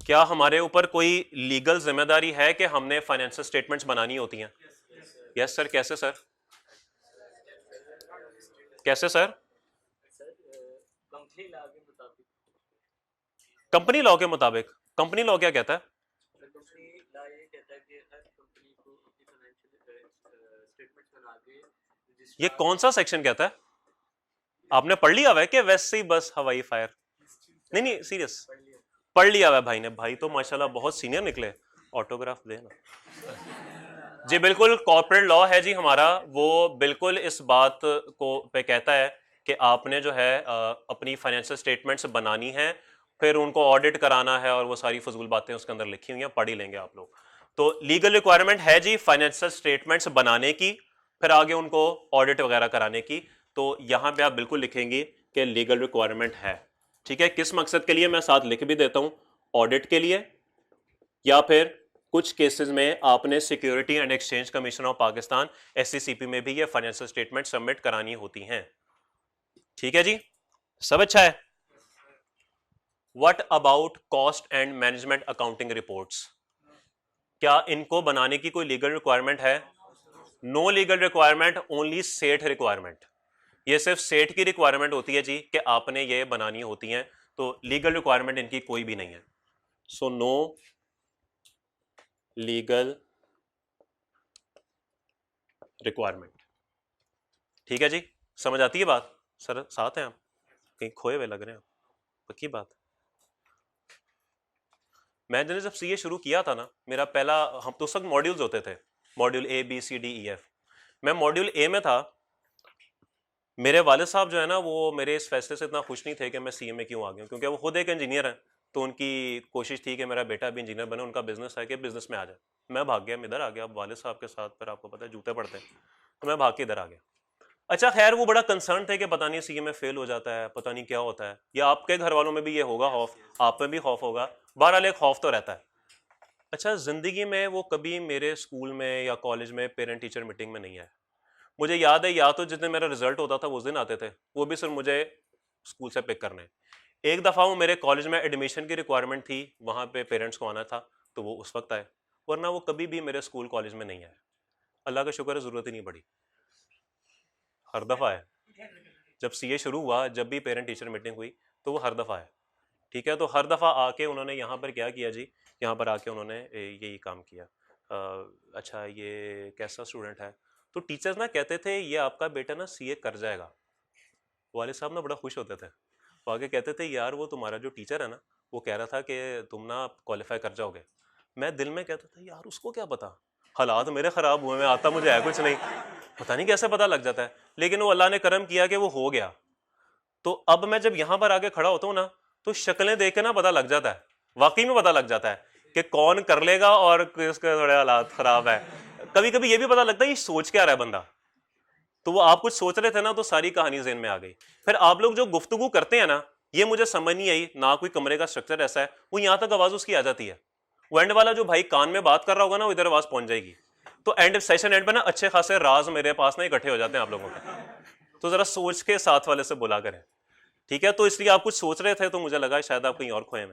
क्या हमारे ऊपर कोई लीगल जिम्मेदारी है कि हमने फाइनेंशियल स्टेटमेंट्स बनानी होती हैं? यस सर, कैसे सर? कैसे सर? कंपनी लॉ के मुताबिक। कंपनी लॉ क्या कहता है? ये कौन सा सेक्शन कहता है? आपने पढ़ लिया हुआ है कि वैसे ही बस हवाई फायर? नहीं नहीं सीरियस, पढ़ लिया हुआ है भाई ने, भाई तो माशाल्लाह बहुत सीनियर निकले, ऑटोग्राफ देना जी। बिल्कुल कॉर्पोरेट लॉ है जी हमारा, वो बिल्कुल इस बात को पे कहता है कि आपने जो है अपनी फाइनेंशियल स्टेटमेंट्स बनानी है, फिर उनको ऑडिट कराना है, और वो सारी फजूल बातें उसके अंदर लिखी हुई हैं, पढ़ ही लेंगे आप लोग। तो लीगल रिक्वायरमेंट है जी फाइनेंशियल स्टेटमेंट्स बनाने की, फिर आगे उनको ऑडिट वगैरह कराने की। तो यहां पे आप बिल्कुल लिखेंगे कि लीगल रिक्वायरमेंट है, ठीक है? किस मकसद के लिए मैं साथ लिख भी देता हूं, ऑडिट के लिए, या फिर कुछ केसेस में आपने security and exchange commission of Pakistan SECP में भी ये फाइनेंशियल स्टेटमेंट सबमिट करानी होती हैं, ठीक है जी? सब अच्छा है? What about cost and management accounting reports, क्या इनको बनाने की कोई लीगल रिक्वायरमेंट है? नो लीगल रिक्वायरमेंट, ओनली सेठ रिक्वायरमेंट। ये सिर्फ सेठ की रिक्वायरमेंट होती है जी कि आपने ये बनानी होती हैं, तो लीगल रिक्वायरमेंट इनकी कोई भी नहीं है। सो नो लीगल रिक्वायरमेंट, ठीक है जी? समझ आती है बात? सर साथ हैं आप? कहीं खोए हुए लग रहे हैं, पक्की बात? मैंने जब सीए शुरू किया था ना, मेरा पहला, हम तो सब मॉड्यूल्स होते थे, module A B C D E F, मैं मॉड्यूल ए में था। मेरे वाले साहब जो है ना वो मेरे इस फैसले से इतना खुश नहीं थे कि मैं सीए में क्यों आ गया, क्योंकि वो खुद एक इंजीनियर हैं, तो उनकी कोशिश थी कि मेरा बेटा भी इंजीनियर बने, उनका बिजनेस है कि बिजनेस में आ जाए। मैं भाग गया, मैं इधर आ गया, अब वाले साहब के साथ फिर आपको पता है जूते पड़ते हैं, तो मैं भाग के इधर आ गया। अच्छा खैर, वो बड़ा कंसर्न थे कि पता नहीं सीए में फेल हो जाता है, पता नहीं क्या होता है, या आपके घर वालों में भी ये होगा खौफ, आप में भी खौफ होगा, बहरहाल एक खौफ तो रहता है। अच्छा, जिंदगी में वो कभी मेरे स्कूल में या कॉलेज में पेरेंट टीचर मीटिंग में नहीं आया। मुझे याद है, या तो जिस दिन मेरा रिजल्ट होता था उस दिन आते थे, वो भी सिर्फ मुझे स्कूल से पिक करने। एक दफ़ा वो मेरे कॉलेज में एडमिशन की रिक्वायरमेंट थी, वहाँ पे पेरेंट्स को आना था, तो वो उस वक्त आए, वरना वो कभी भी मेरे स्कूल कॉलेज में नहीं आए। अल्लाह का शुक्र है, ज़रूरत ही नहीं पड़ी, हर दफ़ा है। जब सीए शुरू हुआ, जब भी पेरेंट टीचर मीटिंग हुई, तो वो हर दफ़ा है, ठीक है? तो हर दफ़ा आके उन्होंने यहाँ पर क्या किया जी, यहाँ पर आके उन्होंने यही काम किया। अच्छा ये कैसा स्टूडेंट है? तो टीचर्स ना कहते थे ये आपका बेटा ना सीए कर जाएगा। वाले साहब ना बड़ा खुश होते थे, वो आगे कहते थे यार वो तुम्हारा जो टीचर है ना, वो कह रहा था कि तुम ना क्वालिफाई कर जाओगे। मैं दिल में कहता था यार उसको क्या पता, हालात मेरे ख़राब हुए, मैं आता मुझे है कुछ नहीं, पता नहीं कैसे पता लग जाता है, लेकिन वो अल्लाह ने करम किया कि वो हो गया। तो अब मैं जब यहां पर आके खड़ा होता हूं ना, तो शक्लें देख के ना पता लग जाता है, वाकई में पता लग जाता है कि कौन कर लेगा और किसके थोड़े हालात खराब है। कभी कभी ये भी पता लगता है ये सोच क्या रहा है बंदा। तो वो आप कुछ सोच रहे थे ना, तो सारी कहानी ज़हन में आ गई। फिर आप लोग जो गुफ्तगू करते हैं ना, ये मुझे समझ नहीं आई ना, कोई कमरे का स्ट्रक्चर ऐसा है, वो यहां तक आवाज उसकी आ जाती है। वो एंड वाला जो भाई कान में बात कर रहा होगा ना, वो इधर आवाज पहुंच जाएगी। तो एंड सेशन एंड पे ना अच्छे खासे राज मेरे पास ना इकट्ठे हो जाते हैं आप लोगों के। तो जरा सोच के साथ वाले से बोला करें, ठीक है। तो इसलिए आप कुछ सोच रहे थे, तो मुझे लगा शायद आप कहीं और खोए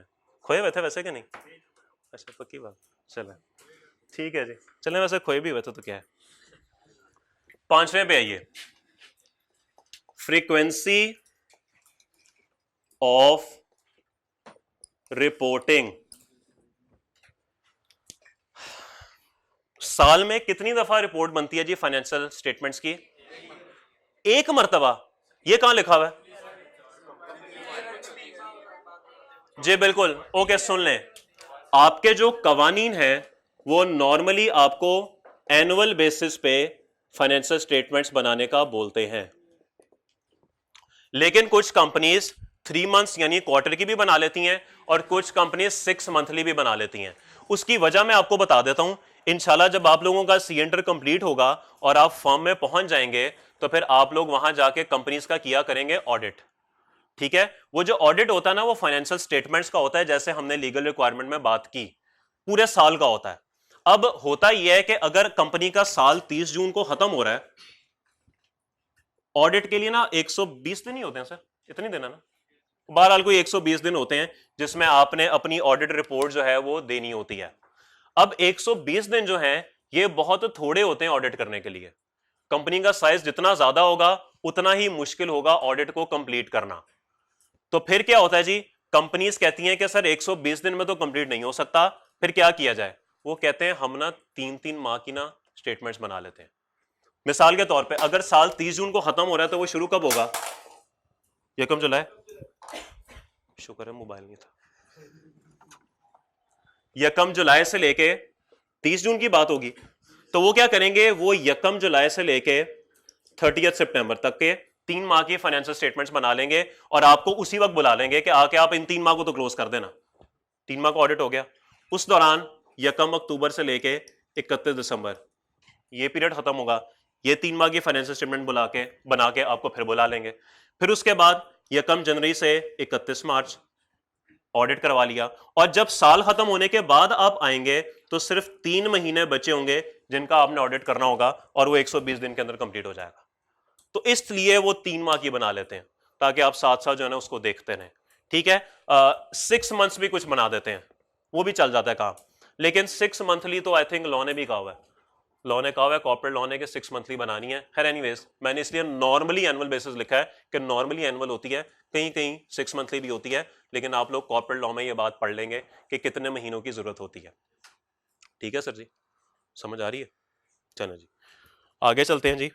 हुए थे वैसे कि नहीं। अच्छा पक्की बात, चले ठीक है जी, चले वैसे खोए भी हुए थे तो क्या है। 5वें पे आइए, फ्रीक्वेंसी ऑफ रिपोर्टिंग। साल में कितनी दफा रिपोर्ट बनती है जी फाइनेंशियल स्टेटमेंट्स की? एक मर्तबा। ये कहां लिखा हुआ है जी? बिल्कुल ओके, सुन लें, आपके जो कवानीन है वो नॉर्मली आपको एनुअल बेसिस पे फाइनेंशियल स्टेटमेंट्स बनाने का बोलते हैं, लेकिन कुछ कंपनीज 3 मंथ्स यानी क्वार्टर की भी बना लेती हैं और कुछ कंपनीज 6 मंथली भी बना लेती हैं। उसकी वजह मैं आपको बता देता हूं। इंशाल्लाह जब आप लोगों का सी एंटर कंप्लीट होगा और आप फर्म में पहुंच जाएंगे, तो फिर आप लोग वहां जाके कंपनीज का किया करेंगे ऑडिट, ठीक है। वो जो ऑडिट होता है ना, वो फाइनेंशियल स्टेटमेंट्स का होता है, जैसे हमने लीगल रिक्वायरमेंट में बात की, पूरे साल का होता है। अब होता यह है कि अगर कंपनी का साल 30 जून को खत्म हो रहा है, ऑडिट के लिए ना 120 दिन ही होते हैं सर, इतनी दिन है ना, बहरहाल कोई 120 दिन होते हैं जिसमें आपने अपनी ऑडिट रिपोर्ट जो है वो देनी होती है। अब 120 दिन जो है ये बहुत थोड़े होते हैं ऑडिट करने के लिए। कंपनी का साइज जितना ज्यादा होगा उतना ही मुश्किल होगा ऑडिट को कंप्लीट करना। तो फिर क्या होता है जी, कंपनीज कहती हैं कि सर 120 दिन में तो कंप्लीट नहीं हो सकता, फिर क्या किया जाए? वो कहते हैं हम ना 3-3 माह की ना स्टेटमेंट्स बना लेते हैं। मिसाल के तौर पे अगर साल 30 जून को खत्म हो रहा है, तो वो शुरू कब होगा? यकम जुलाई, शुक्र है मोबाइल नहीं था। यकम जुलाई से लेके 30 जून की बात होगी, तो वो क्या करेंगे, वो यकम जुलाई से लेके 30 सितंबर तक के 3 माह की फाइनेंशियल स्टेटमेंट्स बना लेंगे और आपको उसी वक्त बुला लेंगे कि आके आप इन 3 माह को तो क्लोज कर देना। 3 माह का ऑडिट हो गया, उस दौरान यकम अक्टूबर से लेके 31 दिसंबर ये पीरियड खत्म होगा, ये 3 माह की फाइनेंशियल स्टेटमेंट बना के आपको फिर बुला लेंगे। फिर उसके बाद यकम जनवरी से 31 मार्च ऑडिट करवा लिया, और जब साल खत्म होने के बाद आप आएंगे तो सिर्फ 3 महीने बचे होंगे जिनका आपने ऑडिट करना होगा, और वो 120 दिन के अंदर कंप्लीट हो जाएगा। तो इसलिए वो 3 माह की बना लेते हैं ताकि आप साथ साथ जो है ना उसको देखते रहें, ठीक है। 6 मंथ्स भी कुछ बना देते हैं, वो भी चल जाता है काम, लेकिन 6 मंथली तो आई थिंक लॉ ने भी कहा हुआ है, लॉ ने कहा हुआ है कॉर्पोरेट लॉ ने कि 6 मंथली बनानी है। खैर एनीवेज मैंने इसलिए नॉर्मली एनुअल बेसिस लिखा है कि नॉर्मली एनुअल होती है, कहीं कहीं 6 मंथली भी होती है, लेकिन आप लोग कॉर्पोरेट लॉ में ये बात पढ़ लेंगे कि कितने महीनों की जरूरत होती है। ठीक है सर जी, समझ आ रही है? चलो जी आगे चलते हैं जी।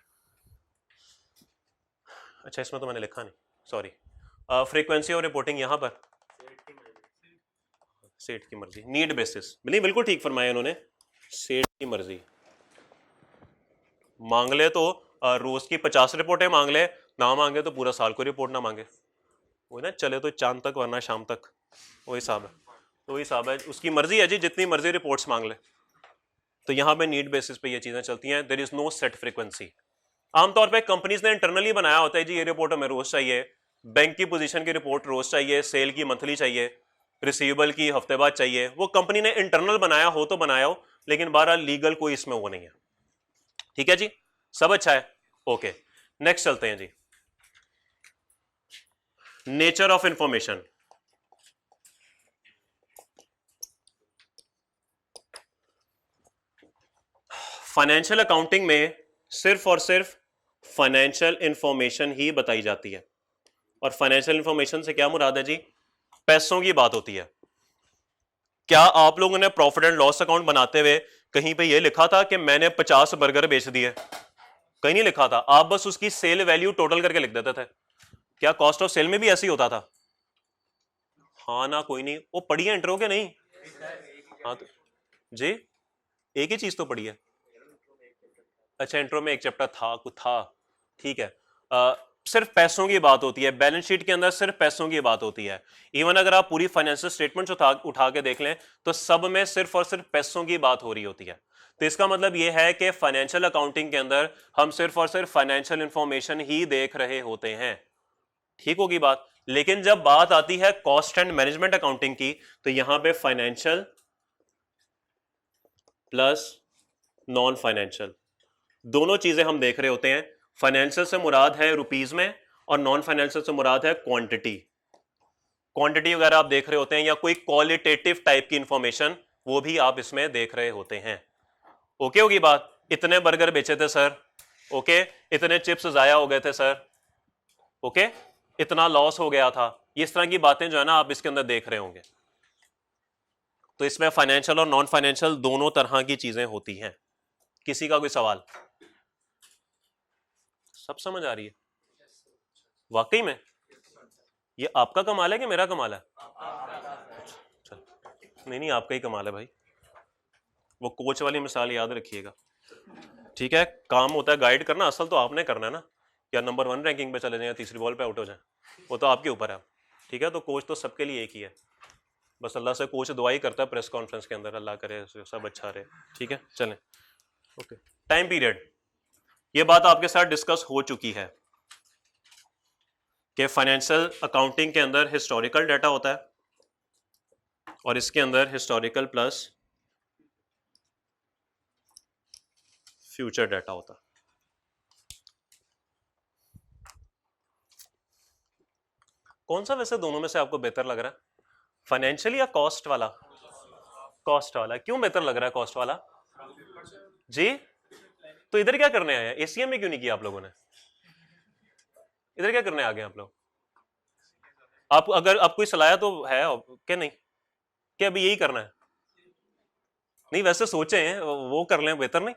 अच्छा इसमें तो मैंने लिखा नहीं, सॉरी। फ्रीक्वेंसी और रिपोर्टिंग यहाँ पर सेठ की मर्जी, नीड बेसिस, बिल्कुल ठीक फरमाया उन्होंने, सेठ की मर्जी। मांग ले तो रोज की 50 रिपोर्टें मांग ले, ना मांगे तो पूरा साल को रिपोर्ट ना मांगे, वो ना चले तो चांद तक वरना शाम तक, वही हिसाब है, तो वही हिसाब है, उसकी मर्जी है जी, जितनी मर्जी रिपोर्ट्स मांग ले। तो यहाँ पे नीड बेसिस पे ये चीजें चलती हैं, there is no set frequency. आमतौर पे कंपनीज ने इंटरनली बनाया होता है जी, ये रिपोर्ट हमें रोज चाहिए, बैंक की पोजीशन की रिपोर्ट रोज चाहिए, सेल की मंथली चाहिए, रिसीवेबल की हफ्ते बाद चाहिए, वो कंपनी ने इंटरनल बनाया हो तो बनाया हो, लेकिन बहरहाल लीगल कोई इसमें वो नहीं है। ठीक है जी, सब अच्छा है, ओके। नेक्स्ट चलते हैं जी, nature of information. Financial accounting में सिर्फ और सिर्फ फाइनेंशियल इंफॉर्मेशन ही बताई जाती है, और फाइनेंशियल इंफॉर्मेशन से क्या मुराद है जी? पैसों की बात होती है। क्या आप लोगों ने प्रॉफिट एंड लॉस अकाउंट बनाते हुए कहीं पे ये लिखा था कि मैंने 50 बर्गर बेच दिए? कहीं नहीं लिखा था, आप बस उसकी सेल वैल्यू टोटल करके लिख देते थे। क्या कॉस्ट ऑफ सेल में भी ऐसे ही होता था? हाँ ना, कोई नहीं, वो पढ़ी है इंट्रो के नहीं? हाँ तो जी एक ही चीज तो पढ़ी है। अच्छा इंट्रो में एक चैप्टर था, कुछ था, ठीक है। सिर्फ पैसों की बात होती है बैलेंस शीट के अंदर, सिर्फ पैसों की बात होती है। इवन अगर आप पूरी फाइनेंशियल स्टेटमेंट्स उठा के देख लें तो सब में सिर्फ और सिर्फ पैसों की बात हो रही होती है। तो इसका मतलब यह है कि फाइनेंशियल अकाउंटिंग के अंदर हम सिर्फ और सिर्फ फाइनेंशियल इंफॉर्मेशन ही देख रहे होते हैं, ठीक होगी बात। लेकिन जब बात आती है कॉस्ट एंड मैनेजमेंट अकाउंटिंग की तो यहां पे फाइनेंशियल प्लस नॉन फाइनेंशियल दोनों चीजें हम देख रहे होते हैं। फाइनेंशियल से मुराद है रुपीज में और नॉन फाइनेंशियल से मुराद है क्वांटिटी। क्वांटिटी वगैरह आप देख रहे होते हैं या कोई क्वालिटेटिव टाइप की इंफॉर्मेशन वो भी आप इसमें देख रहे होते हैं। ओके होगी बात। इतने बर्गर बेचे थे सर, ओके, इतने चिप्स जाया हो गए थे सर, ओके, इतना लॉस हो गया था, इस तरह की बातें जो है ना आप इसके अंदर देख रहे होंगे। तो इसमें फाइनेंशियल और नॉन फाइनेंशियल दोनों तरह की चीजें होती हैं। किसी का कोई सवाल? सब समझ आ रही है? वाकई में ये आपका कमाल है कि मेरा कमाल है? चल, नहीं नहीं आपका ही कमाल है भाई। वो कोच वाली मिसाल याद रखिएगा, ठीक है। काम होता है गाइड करना, असल तो आपने करना है ना, या नंबर 1 रैंकिंग पे चले जाए या तीसरी बॉल पे आउट हो जाए, वो तो आपके ऊपर है, ठीक है। तो कोच तो सबके लिए एक ही है, बस अल्लाह से कोच दुआ ही करता है प्रेस कॉन्फ्रेंस के अंदर, अल्लाह करे सब अच्छा रहे, ठीक है। चलें, ओके। टाइम पीरियड, ये बात आपके साथ डिस्कस हो चुकी है कि फाइनेंशियल अकाउंटिंग के अंदर हिस्टोरिकल डाटा होता है और इसके अंदर हिस्टोरिकल प्लस फ्यूचर डाटा होता है। कौन सा वैसे दोनों में से आपको बेहतर लग रहा है, फाइनेंशियल या कॉस्ट वाला? कॉस्ट वाला। क्यों बेहतर लग रहा है कॉस्ट वाला जी? तो इधर क्या करने आए हैं? एसीएम में क्यों नहीं किया आप लोगों ने? इधर क्या करने आ गए आप लोग? आप अगर आप कोई सलाह तो है क्या? नहीं क्या अभी यही करना है? नहीं वैसे सोचे हैं वो कर लें बेहतर नहीं?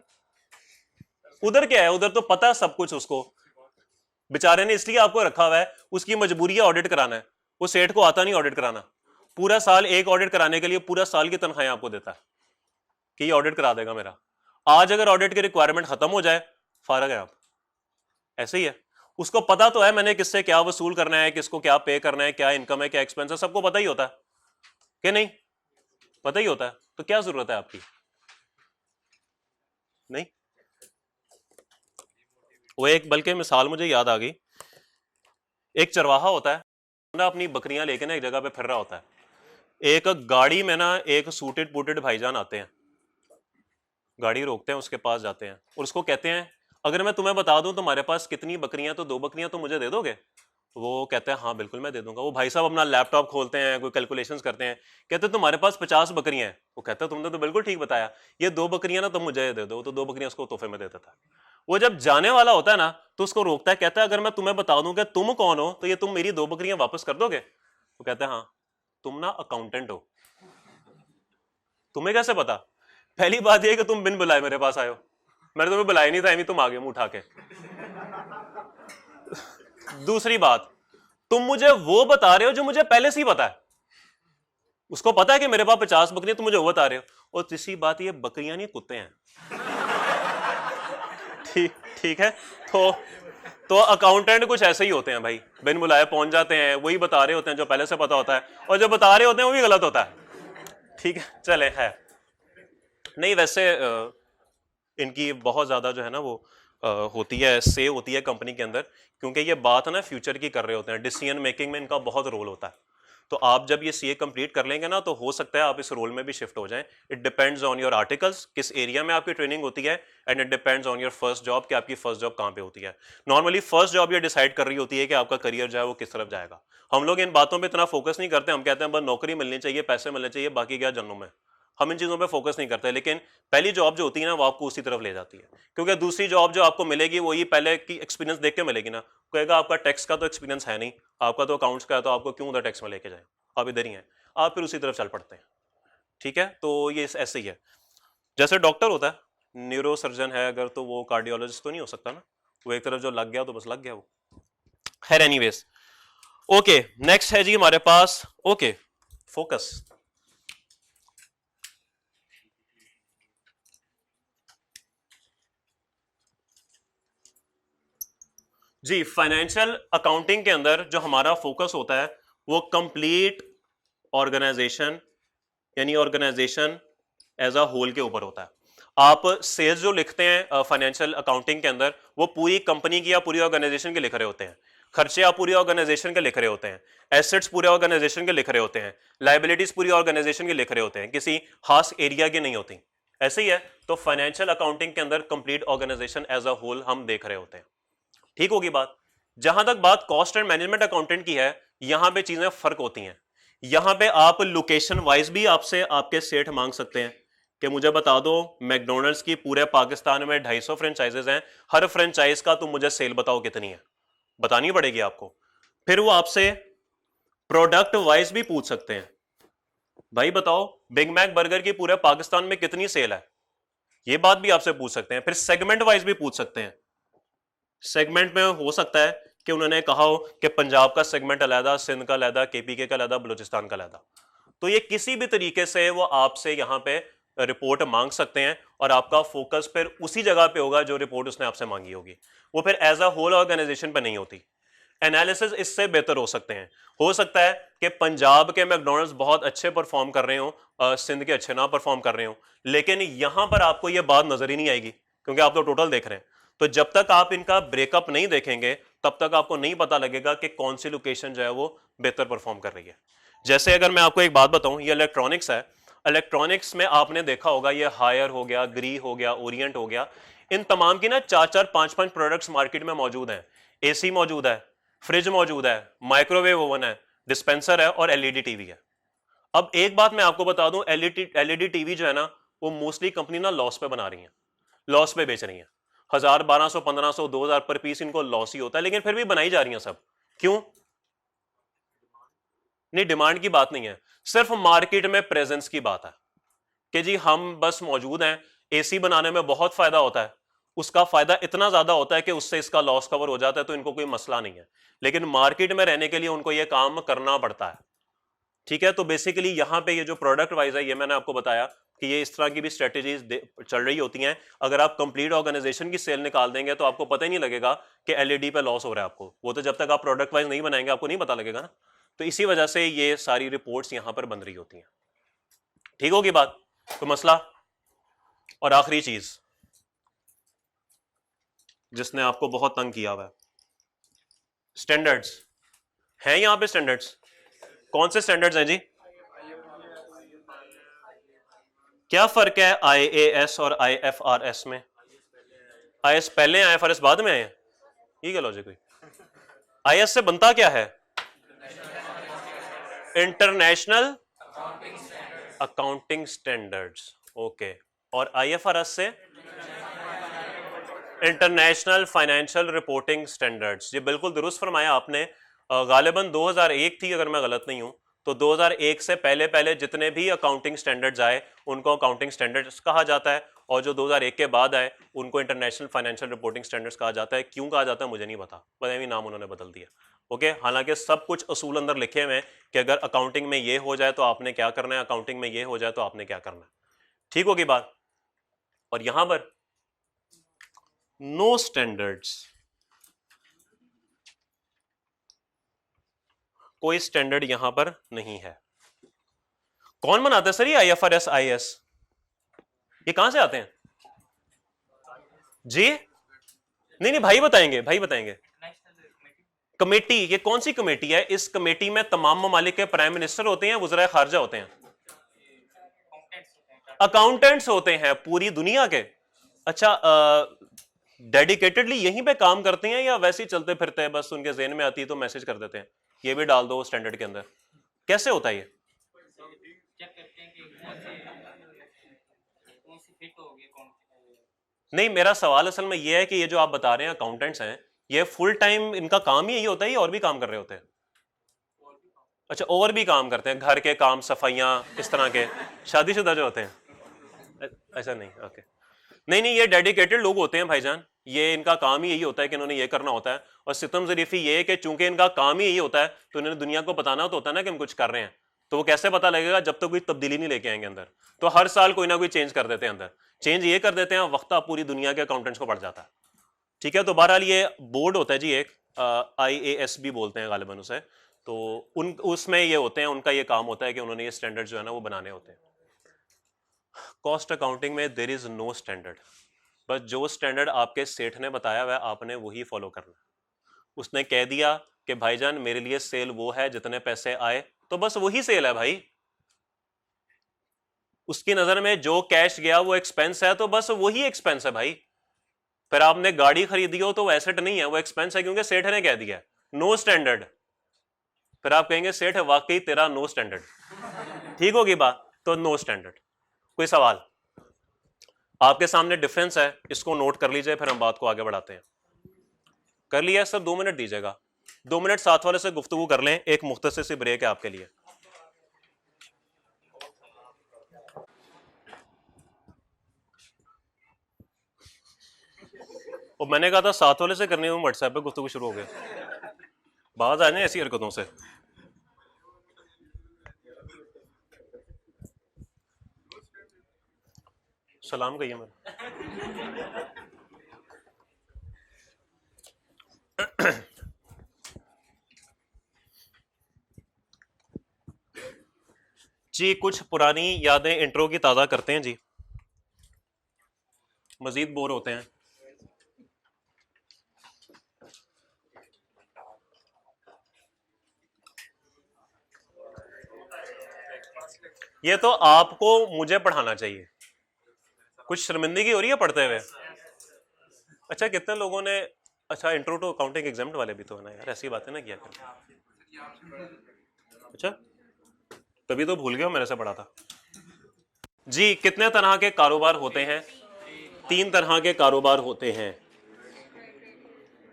उधर क्या है, उधर तो पता है सब कुछ उसको, बेचारे ने इसलिए आपको रखा हुआ है, उसकी मजबूरी है ऑडिट कराना है, वो सेठ को आता नहीं ऑडिट कराना। पूरा साल एक ऑडिट कराने के लिए पूरा साल की तनख्वाहें आपको देता है कि ये ऑडिट करा देगा मेरा। आज अगर ऑडिट की रिक्वायरमेंट खत्म हो जाए फारग है आप। ऐसे ही है, उसको पता तो है मैंने किससे क्या वसूल करना है, किसको क्या पे करना है, क्या इनकम है क्या एक्सपेंस है, सबको पता ही होता है कि नहीं? पता ही होता है, तो क्या जरूरत है आपकी? नहीं। वो एक बल्कि मिसाल मुझे याद आ गई, एक चरवाहा होता है ना, अपनी बकरियां लेके ना एक जगह पे फिर रहा होता है। एक गाड़ी में ना एक सूटेड बूटेड भाईजान आते हैं, गाड़ी रोकते हैं, उसके पास जाते हैं और उसको कहते हैं अगर मैं तुम्हें बता दूं तुम्हारे पास कितनी बकरियां, तो 2 बकरियां तो मुझे दे दोगे? वो कहते हैं हाँ बिल्कुल मैं दे दूंगा। वो भाई साहब अपना लैपटॉप खोलते हैं, कोई कैलकुलेशंस करते हैं, कहते हैं तुम्हारे पास 50 बकरियां हैं। वो कहता है तुमने तो बिल्कुल ठीक बताया, ये 2 बकरियां ना तुम मुझे दे दो। तो 2 बकरियां उसको तोहफे में दे देता है। वो जब जाने वाला होता है ना तो उसको रोकता है, कहता है अगर मैं तुम्हें बता दूं कि तुम कौन हो तो ये तुम मेरी 2 बकरियां वापस कर दोगे? वो कहता है हाँ, तुम ना अकाउंटेंट हो। तुम्हें कैसे पता? पहली बात यह कि तुम बिन बुलाए मेरे पास आए हो, मैंने तुम्हें बुलाया नहीं था, एमी तुम आ गए मुंह उठा के। दूसरी बात, तुम मुझे वो बता रहे हो जो मुझे पहले से ही पता है। उसको पता है कि मेरे पास 50 बकरियां, तुम मुझे वो बता रहे हो। और तीसरी बात, ये बकरियां नहीं कुत्ते हैं। ठीक ठीक है। तो अकाउंटेंट कुछ ऐसे ही होते हैं भाई, बिन बुलाए पहुंच जाते हैं, वही बता रहे होते हैं जो पहले से पता होता है, और जो बता रहे होते हैं वो भी गलत होता है। ठीक है चले है। नहीं वैसे इनकी बहुत ज्यादा जो है ना वो होती है, से होती है कंपनी के अंदर, क्योंकि ये बात ना फ्यूचर की कर रहे होते हैं, डिसीजन मेकिंग में इनका बहुत रोल होता है। तो आप जब ये सीए कंप्लीट कर लेंगे ना तो हो सकता है आप इस रोल में भी शिफ्ट हो जाएं। It depends on your articles, किस एरिया में आपकी ट्रेनिंग होती है, and it depends on your first job कि आपकी फर्स्ट जॉब कहां पे होती है। नॉर्मली फर्स्ट जॉब ये डिसाइड कर रही होती है कि आपका करियर जो है वो किस तरफ जाएगा। हम लोग इन बातों पे इतना फोकस नहीं करते, हम कहते हैं बस नौकरी मिलनी चाहिए, पैसे मिलने चाहिए, बाकी क्या जन्नों में, हम इन चीज़ों पे फोकस नहीं करते। लेकिन पहली जॉब जो होती है ना वो आपको उसी तरफ ले जाती है, क्योंकि दूसरी जॉब जो आपको मिलेगी वही पहले की एक्सपीरियंस देख के मिलेगी ना। कहेगा आपका टैक्स का तो एक्सपीरियंस है नहीं, आपका तो अकाउंट्स का है, तो आपको क्यों उधर टैक्स में लेके जाए, आप इधर ही हैं, आप फिर उसी तरफ चल पड़ते हैं। ठीक है, तो ये ऐसे ही है। जैसे डॉक्टर होता है, न्यूरो सर्जन है अगर, तो वो कार्डियोलॉजिस्ट तो नहीं हो सकता ना, वो एक तरफ जो लग गया तो बस लग गया वो। खैर एनीवेज, ओके नेक्स्ट है जी हमारे पास, ओके फोकस। जी, फाइनेंशियल अकाउंटिंग के अंदर जो हमारा फोकस होता है वो कंप्लीट ऑर्गेनाइजेशन, यानी ऑर्गेनाइजेशन एज अ होल के ऊपर होता है। आप सेल्स जो लिखते हैं फाइनेंशियल अकाउंटिंग के अंदर, वो पूरी कंपनी की या पूरी ऑर्गेनाइजेशन के लिख रहे होते हैं। खर्चे आप पूरी ऑर्गेनाइजेशन के लिख रहे होते हैं, एसेट्स पूरे ऑर्गेनाइजेशन के लिख रहे होते हैं, लाइबिलिटीज पूरी ऑर्गेनाइजेशन के लिख रहे होते हैं, किसी खास एरिया की नहीं होती। ऐसे ही है, तो फाइनेंशियल अकाउंटिंग के अंदर complete organisation as a whole हम देख रहे होते हैं। ठीक होगी बात। जहां तक बात कॉस्ट एंड मैनेजमेंट अकाउंटेंट की है, यहां पे चीजें फर्क होती हैं। यहां पे आप लोकेशन वाइज भी आपसे आपके सेठ मांग सकते हैं कि मुझे बता दो, मैकडोनल्ड्स की पूरे पाकिस्तान में 250 फ्रेंचाइजेज हैं, हर फ्रेंचाइज का तुम मुझे सेल बताओ कितनी है, बतानी पड़ेगी आपको। फिर वो आपसे प्रोडक्ट वाइज भी पूछ सकते हैं, भाई बताओ बिग मैक बर्गर की पूरे पाकिस्तान में कितनी सेल है, ये बात भी आपसे पूछ सकते हैं। फिर सेगमेंट वाइज भी पूछ सकते हैं। सेगमेंट में हो सकता है कि उन्होंने कहा हो कि पंजाब का सेगमेंट अलहदा, सिंध का अलहदा, केपीके का अलहदा, बलूचिस्तान का अलहदा। तो ये किसी भी तरीके से वो आपसे यहां पे रिपोर्ट मांग सकते हैं और आपका फोकस फिर उसी जगह पे होगा जो रिपोर्ट उसने आपसे मांगी होगी। वो फिर एज अ होल ऑर्गेनाइजेशन पे नहीं होती। एनालिसिस इससे बेहतर हो सकते हैं। हो सकता है कि पंजाब के मैकडॉनल्ड्स बहुत अच्छे परफॉर्म कर रहे हो, सिंध के अच्छे ना परफॉर्म कर रहे हो, लेकिन यहां पर आपको यह बात नजर ही नहीं आएगी क्योंकि आप तो टोटल देख रहे हैं। तो जब तक आप इनका ब्रेकअप नहीं देखेंगे तब तक आपको नहीं पता लगेगा कि कौन सी लोकेशन जो है वो बेहतर परफॉर्म कर रही है। जैसे अगर मैं आपको एक बात बताऊं, ये इलेक्ट्रॉनिक्स है। इलेक्ट्रॉनिक्स में आपने देखा होगा ये हायर हो गया, ग्री हो गया, ओरिएंट हो गया, इन तमाम की ना 4-4 5-5 प्रोडक्ट्स मार्केट में मौजूद हैं। एसी मौजूद है, फ्रिज मौजूद है, माइक्रोवेव ओवन है, डिस्पेंसर है और एलईडी टीवी है। अब एक बात मैं आपको बता दूं, एलईडी टीवी जो है ना वो मोस्टली कंपनी ना लॉस पे बना रही है, लॉस पे बेच रही है। 1000, 1200, 1500, 2000 पर पीस इनको लॉस ही होता है, लेकिन फिर भी बनाई जा रही है सब। क्यों? नहीं, डिमांड की बात नहीं है, सिर्फ मार्केट में प्रेजेंस की बात है कि जी हम बस मौजूद हैं। एसी बनाने में बहुत फायदा होता है, उसका फायदा इतना ज्यादा होता है कि उससे इसका लॉस कवर हो जाता है, तो इनको कोई मसला नहीं है, लेकिन मार्केट में रहने के लिए उनको यह काम करना पड़ता है। ठीक है, तो बेसिकली यहां पे ये जो प्रोडक्ट वाइज है, ये मैंने आपको बताया कि ये इस तरह की भी स्ट्रेटेजीज चल रही होती हैं। अगर आप कंप्लीट ऑर्गेनाइजेशन की सेल निकाल देंगे तो आपको पता ही नहीं लगेगा कि एलईडी पे लॉस हो रहा है आपको, वो तो जब तक आप प्रोडक्ट वाइज नहीं बनाएंगे आपको नहीं पता लगेगा ना। तो इसी वजह से ये सारी रिपोर्ट्स यहां पर बन रही होती हैं। ठीक होगी बात। तो मसला और आखिरी चीज जिसने आपको बहुत तंग किया हुआ है, स्टैंडर्ड्स हैं। यहां पे स्टैंडर्ड्स कौन से स्टैंडर्ड्स हैं जी? क्या फर्क है आईएएस और आईएफआरएस में? आईएस पहले आए, आईएफआरएस बाद में आए? ये क्या लॉजिक हुई? आईएएस से बनता क्या है? International accounting standards. ओके। और आईएफआरएस से इंटरनेशनल फाइनेंशियल रिपोर्टिंग स्टैंडर्ड्स। ये बिल्कुल दुरुस्त फरमाया आपने। गालिबन 2001 थी अगर मैं गलत नहीं हूं, तो 2001 से पहले पहले जितने भी अकाउंटिंग स्टैंडर्ड्स आए उनको अकाउंटिंग स्टैंडर्ड्स कहा जाता है, और जो 2001 के बाद आए उनको इंटरनेशनल फाइनेंशियल रिपोर्टिंग स्टैंडर्ड्स कहा जाता है। क्यों कहा जाता है मुझे नहीं पता, पता नहीं नाम उन्होंने बदल दिया। ओके, हालांकि सब कुछ असूल अंदर लिखे हुए हैं कि अगर अकाउंटिंग में ये हो जाए तो आपने क्या करना है, अकाउंटिंग में ये हो जाए तो आपने क्या करना है। ठीक होगी बात। और यहां पर नो स्टैंडर्ड्स, कोई स्टैंडर्ड यहां पर नहीं है। कौन बनाता है सर ये आईएफआरएस आईएएस? ये कहां से आते हैं जी? नहीं नहीं, भाई बताएंगे, भाई बताएंगे। कमेटी, ये कौन सी कमेटी है? इस कमेटी में तमाम ममालिक के प्राइम मिनिस्टर होते हैं, वज़राए खारजा होते हैं, अकाउंटेंट्स होते हैं पूरी दुनिया के। अच्छा, डेडिकेटेडली यहीं पे काम करते हैं या वैसे ही चलते फिरते हैं, बस उनके जेहन में आती है तो मैसेज कर देते हैं ये भी डाल दो स्टैंडर्ड के अंदर? कैसे होता है ये? नहीं, मेरा सवाल असल में ये है कि ये जो आप बता रहे हैं अकाउंटेंट्स हैं, ये फुल टाइम इनका काम ही यही होता है या और भी काम कर रहे होते हैं? अच्छा, और भी काम करते हैं, घर के काम, सफाइयाँ, इस तरह के, शादीशुदा जो होते हैं? ऐसा नहीं, ओके। नहीं नहीं, ये डेडिकेटेड लोग होते हैं भाईजान, ये इनका काम ही यही होता है कि इन्होंने ये करना होता है। और सितम ज़रीफ़ी ये है कि चूंकि इनका काम ही यही होता है तो इन्होंने दुनिया को बताना तो होता है ना कि हम कुछ कर रहे हैं। तो वो कैसे पता लगेगा जब तक कोई तब्दीली नहीं लेके आएंगे अंदर। तो हर साल कोई ना कोई चेंज कर देते हैं अंदर, चेंज ये कर देते हैं, वक्त पूरी दुनिया के अकाउंटेंट्स को पड़ जाता है। ठीक है, तो बहरहाल ये बोर्ड होता है जी एक, IAS भी बोलते हैं गालिबन उसे, तो उसमें ये होते हैं, उनका ये काम होता है कि उन्होंने ये स्टैंडर्ड जो है ना वो बनाने होते हैं। कॉस्ट अकाउंटिंग में देयर इज नो स्टैंडर्ड, बस जो स्टैंडर्ड आपके सेठ ने बताया हुआ आपने वही फॉलो करना। उसने कह दिया कि भाईजान मेरे लिए सेल वो है जितने पैसे आए, तो बस वही सेल है भाई। उसकी नजर में जो कैश गया वो एक्सपेंस है, तो बस वही एक्सपेंस है भाई। फिर आपने गाड़ी खरीदी हो तो वो एसेट नहीं है, वो एक्सपेंस है, क्योंकि सेठ ने कह दिया नो स्टैंडर्ड। फिर आप कहेंगे सेठ वाकई तेरा नो स्टैंडर्ड, ठीक होगी बात, तो नो स्टैंडर्ड। कोई सवाल? आपके सामने डिफरेंस है, इसको नोट कर लीजिए, फिर हम बात को आगे बढ़ाते हैं। कर लिया सर? 2 मिनट दीजिएगा, 2 मिनट साथ वाले से गुफ्तगू कर लें, एक मुख्तसर सी ब्रेक है आपके लिए। और मैंने कहा था साथ वाले से करनी हो, व्हाट्सएप पे गुफ्तगू शुरू हो गया। बात आ जाए ऐसी हरकतों से। सलाम कहिए मेरा। जी कुछ पुरानी यादें इंट्रो की ताज़ा करते हैं जी, मजीद बोर होते हैं। ये तो आपको मुझे पढ़ाना चाहिए, कुछ शर्मिंदगी हो रही है पढ़ते हुए। अच्छा कितने लोगों ने, अच्छा इंट्रो टू अकाउंटिंग एग्जाम वाले भी तो है ना यार, ऐसी बातें ना किया कर। अच्छा तभी तो भूल गया मेरे से पढ़ा था जी। कितने तरह के कारोबार होते हैं? 3 तरह के कारोबार होते हैं।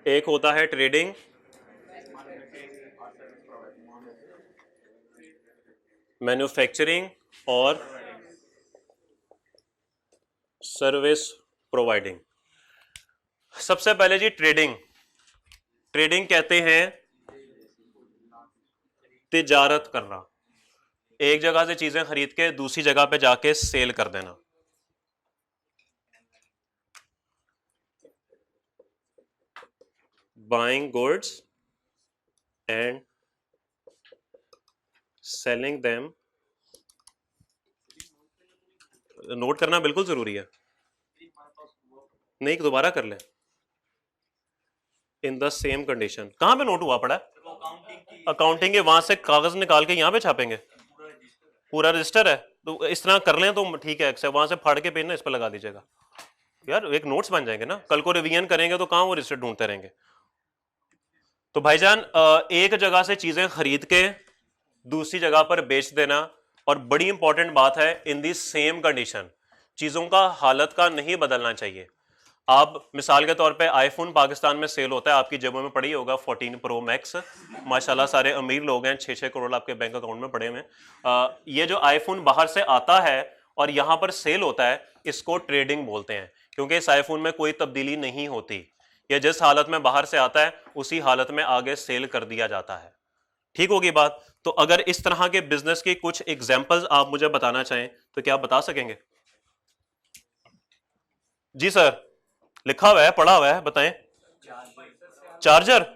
एक होता है ट्रेडिंग, मैन्युफैक्चरिंग और सर्विस प्रोवाइडिंग। सबसे पहले जी ट्रेडिंग। ट्रेडिंग कहते हैं तिजारत करना, एक जगह से चीजें खरीद के दूसरी जगह पे जाके सेल कर देना। Buying goods and selling them. Note करना बिल्कुल जरूरी है, नहीं दोबारा कर ले। इन द सेम कंडीशन, कहां पे नोट हुआ पड़ा है? अकाउंटिंग के वहां से कागज निकाल के यहां पे छापेंगे, पूरा रजिस्टर है तो इस तरह कर लें तो ठीक है। अक्सर वहां से फाड़ के पेन ना इस पर लगा दीजिएगा यार, एक नोट्स बन जाएंगे ना, कल को रिवीजन करेंगे तो कहां वो रजिस्टर ढूंढते रहेंगे। तो भाईजान एक जगह से चीजें खरीद के दूसरी जगह पर बेच देना, और बड़ी इंपॉर्टेंट बात है इन दी सेम कंडीशन, चीजों का हालत का नहीं बदलना चाहिए। आप मिसाल के तौर पे आईफोन पाकिस्तान में सेल होता है, आपकी जेबों में पड़ी होगा 14 प्रो मैक्स, माशाल्लाह सारे अमीर लोग हैं, 6-6 करोड़ आपके बैंक अकाउंट में पड़े हुए। ये जो आईफोन बाहर से आता है और यहां पर सेल होता है, इसको ट्रेडिंग बोलते हैं, क्योंकि इस आईफोन में कोई तब्दीली नहीं होती, यह जिस हालत में बाहर से आता है उसी हालत में आगे सेल कर दिया जाता है। ठीक होगी बात? तो अगर इस तरह के बिजनेस की कुछ एग्जांपल्स आप मुझे बताना चाहें तो क्या आप बता सकेंगे? जी सर, लिखा हुआ है, पढ़ा हुआ है, बताएं। चार्जर?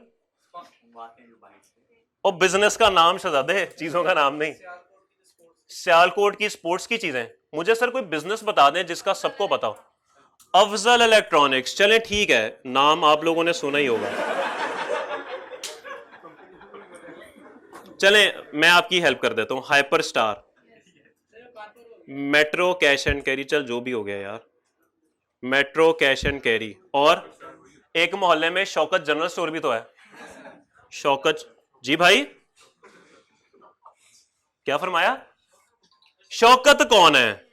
और बिजनेस का नाम शहजादे, चीजों का नाम नहीं। सियालकोट की स्पोर्ट्स की चीजें? मुझे सर कोई बिजनेस बता दें जिसका सबको पता हो। अफजल इलेक्ट्रॉनिक्स, चलें ठीक है, नाम आप लोगों ने सुना ही होगा। चलें मैं आपकी हेल्प कर देता हूं, hyper star, metro cash and carry, चल जो भी हो गया यार, मेट्रो कैश एंड कैरी। और एक मोहल्ले में शौकत जनरल स्टोर भी तो है। शौकत जी भाई, क्या फरमाया? शौकत कौन है?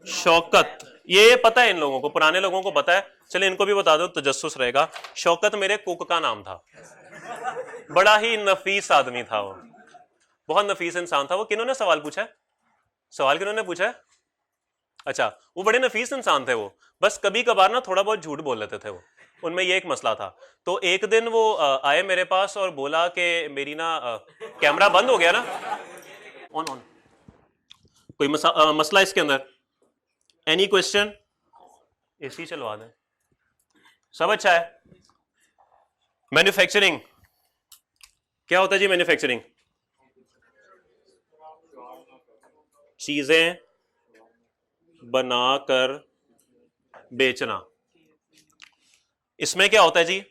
शौकत, ये पता है इन लोगों को, पुराने लोगों को पता है, चलिए इनको भी बता दो, तजस्सुस रहेगा। शौकत मेरे कुक का नाम था, बड़ा ही नफीस आदमी था वो, बहुत नफीस इंसान था वो। किन्होंने सवाल पूछा है? सवाल किन्होंने पूछा है? अच्छा, वो बड़े नफीस इंसान थे वो, बस कभी कभार ना थोड़ा बहुत झूठ बोल लेते थे वो, उनमें ये एक मसला था। तो एक दिन वो आए मेरे पास और बोला कि मेरी ना कैमरा बंद हो गया ना, ऑन ऑन, कोई मसला इसके अंदर? Any question? एसी चलवा दें, सब अच्छा है। मैन्युफैक्चरिंग क्या होता है जी? मैन्युफैक्चरिंग चीजें बनाकर बेचना। इसमें क्या होता है जी?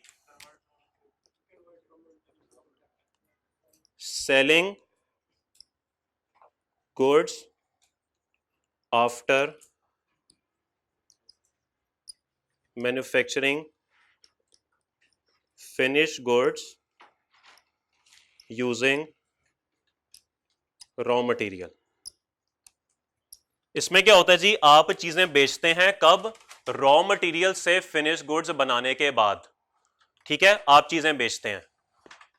Selling goods after manufacturing finish goods using raw material. इसमें क्या होता है जी? आप चीजें बेचते हैं कब? रॉ मटेरियल से फिनिश गुड्स बनाने के बाद। ठीक है, आप चीजें बेचते हैं।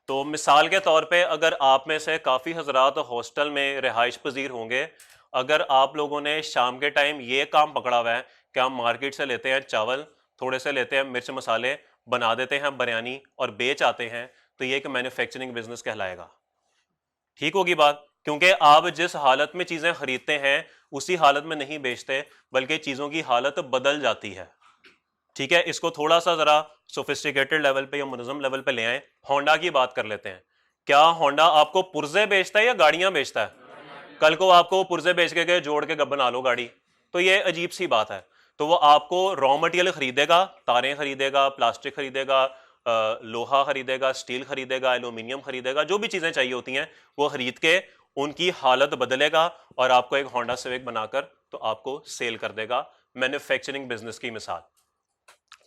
तो मिसाल के तौर पे अगर आप में से काफ़ी हजरात हॉस्टल में रिहाइश पजीर होंगे, अगर आप लोगों ने शाम के टाइम ये काम पकड़ा हुआ है कि हम मार्केट से लेते हैं चावल, थोड़े से लेते हैं मिर्च मसाले, बना देते हैं बिरयानी और बेच आते हैं, तो ये एक मैन्युफैक्चरिंग बिजनेस कहलाएगा। ठीक होगी बात? क्योंकि आप जिस हालत में चीज़ें खरीदते हैं उसी हालत में नहीं बेचते, बल्कि चीज़ों की हालत बदल जाती है। ठीक है, इसको थोड़ा सा जरा सोफिस्टिकेटेड लेवल पे या मुनज़्ज़म लेवल पे ले आए। होंडा की बात कर लेते हैं। क्या होंडा आपको पुर्जे बेचता है या गाड़ियां बेचता है? कल को आपको पुर्जे बेच के गए, जोड़ के बना लो गाड़ी, तो ये अजीब सी बात है। तो वो आपको रॉ मटेरियल खरीदेगा, तारें खरीदेगा, प्लास्टिक खरीदेगा, लोहा खरीदेगा, स्टील खरीदेगा, एल्यूमिनियम खरीदेगा, जो भी चीजें चाहिए होती हैं वो खरीद के उनकी हालत बदलेगा और आपको एक होंडा सिविक बनाकर तो आपको सेल कर देगा। मैन्युफैक्चरिंग बिजनेस की मिसाल।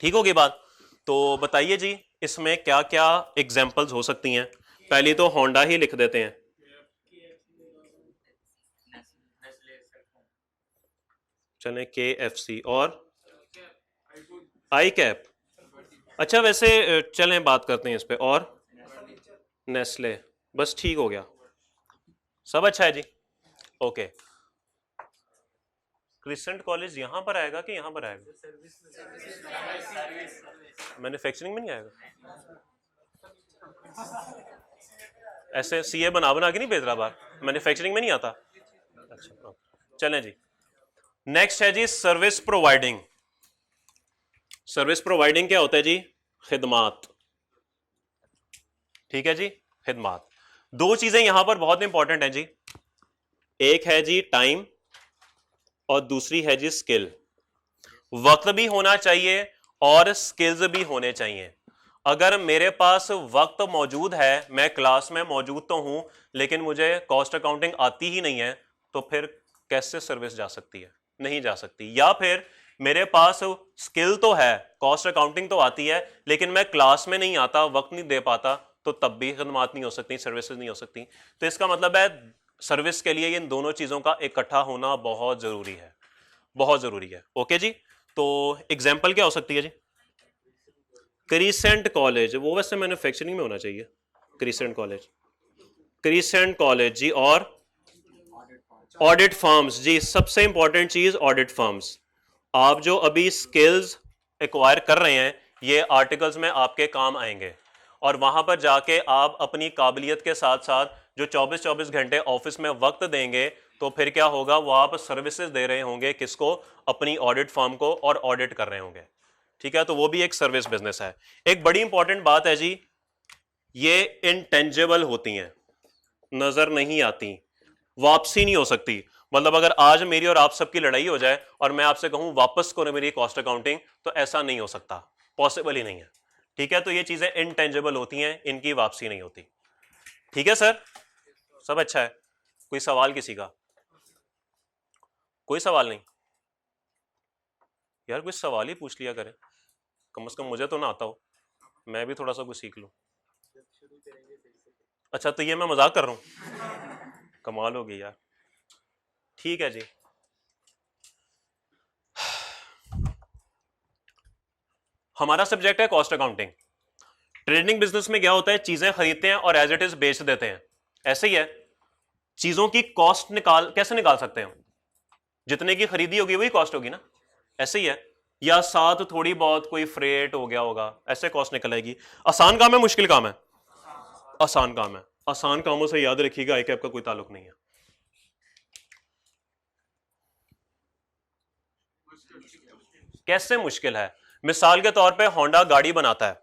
ठीक होगी बात? तो बताइए जी, इसमें क्या क्या एग्जाम्पल्स हो सकती हैं? पहली तो होंडा ही लिख देते हैं। चलें, KFC और आई कैप। अच्छा, वैसे चलें बात करते हैं इस पे। और नेस्ले। बस ठीक हो गया, सब अच्छा है जी। ओके, क्रिसेंट कॉलेज यहां पर आएगा कि यहां पर आएगा? मैन्युफैक्चरिंग में नहीं आएगा? ऐसे सीए बना बना के नहीं भेज रहा बाहर? मैन्युफैक्चरिंग में नहीं आता? अच्छा, चलें जी। नेक्स्ट है जी सर्विस प्रोवाइडिंग। सर्विस प्रोवाइडिंग क्या होता है जी? खिदमात। ठीक है जी, खिदमात। दो चीजें यहां पर बहुत इंपॉर्टेंट हैं जी। एक है जी टाइम और दूसरी है जी स्किल। वक्त भी होना चाहिए और स्किल्स भी होने चाहिए। अगर मेरे पास वक्त मौजूद है, मैं क्लास में मौजूद तो हूं, लेकिन मुझे कॉस्ट अकाउंटिंग आती ही नहीं है, तो फिर कैसे सर्विस जा सकती है? नहीं जा सकती। या फिर मेरे पास स्किल तो है, कॉस्ट अकाउंटिंग तो आती है, लेकिन मैं क्लास में नहीं आता, वक्त नहीं दे पाता, तो तब भी खदमात नहीं हो सकती, सर्विसेज नहीं हो सकती। तो इसका मतलब है सर्विस के लिए इन दोनों चीजों का इकट्ठा होना बहुत जरूरी है, बहुत जरूरी है। ओके जी, तो एग्जाम्पल क्या हो सकती है जी? क्रिसेंट कॉलेज, वो वैसे मैन्युफैक्चरिंग में होना चाहिए। क्रिसेंट कॉलेज, क्रिसेंट कॉलेज जी। और ऑडिट फर्म्स जी, सबसे इंपॉर्टेंट चीज ऑडिट फर्म्स। आप जो अभी स्किल्स एक्वायर कर रहे हैं, ये आर्टिकल्स में आपके काम आएंगे, और वहां पर जाके आप अपनी काबिलियत के साथ साथ जो 24-24 घंटे ऑफिस में वक्त देंगे, तो फिर क्या होगा? वो आप सर्विसेज दे रहे होंगे किसको? अपनी ऑडिट फर्म को, और ऑडिट कर रहे होंगे। ठीक है, तो वो भी एक सर्विस बिजनेस है। एक बड़ी इंपॉर्टेंट बात है जी, ये इनटेंजेबल होती हैं, नजर नहीं आती, वापसी नहीं हो सकती। मतलब अगर आज मेरी और आप सबकी लड़ाई हो जाए और मैं आपसे कहूं वापस करो मेरी कॉस्ट अकाउंटिंग, तो ऐसा नहीं हो सकता, पॉसिबल ही नहीं है। ठीक है, तो ये चीजें इनटेंजेबल होती हैं, इनकी वापसी नहीं होती। ठीक है सर, सब अच्छा है? कोई सवाल किसी का? कोई सवाल नहीं? यार कुछ सवाल ही पूछ लिया करें, कम से कम मुझे तो ना आता हो, मैं भी थोड़ा सा कुछ सीख लूं। अच्छा, तो ये मैं मजाक कर रहा हूं? कमाल हो गई यार। ठीक है जी, हमारा सब्जेक्ट है कॉस्ट अकाउंटिंग। ट्रेडिंग बिजनेस में क्या होता है? चीजें खरीदते हैं और एज इट इज बेच देते हैं, ऐसे ही है। चीजों की कॉस्ट कैसे निकाल सकते हैं? जितने की खरीदी होगी वही कॉस्ट होगी ना, ऐसे ही है। या साथ थोड़ी बहुत कोई फ्रेट हो गया होगा, ऐसे कॉस्ट निकल आएगी। आसान काम है, मुश्किल काम है? आसान काम है। आसान कामों से याद रखिएगा आई कैप का कोई ताल्लुक नहीं है। कैसे मुश्किल है? मिसाल के तौर पे होंडा गाड़ी बनाता है,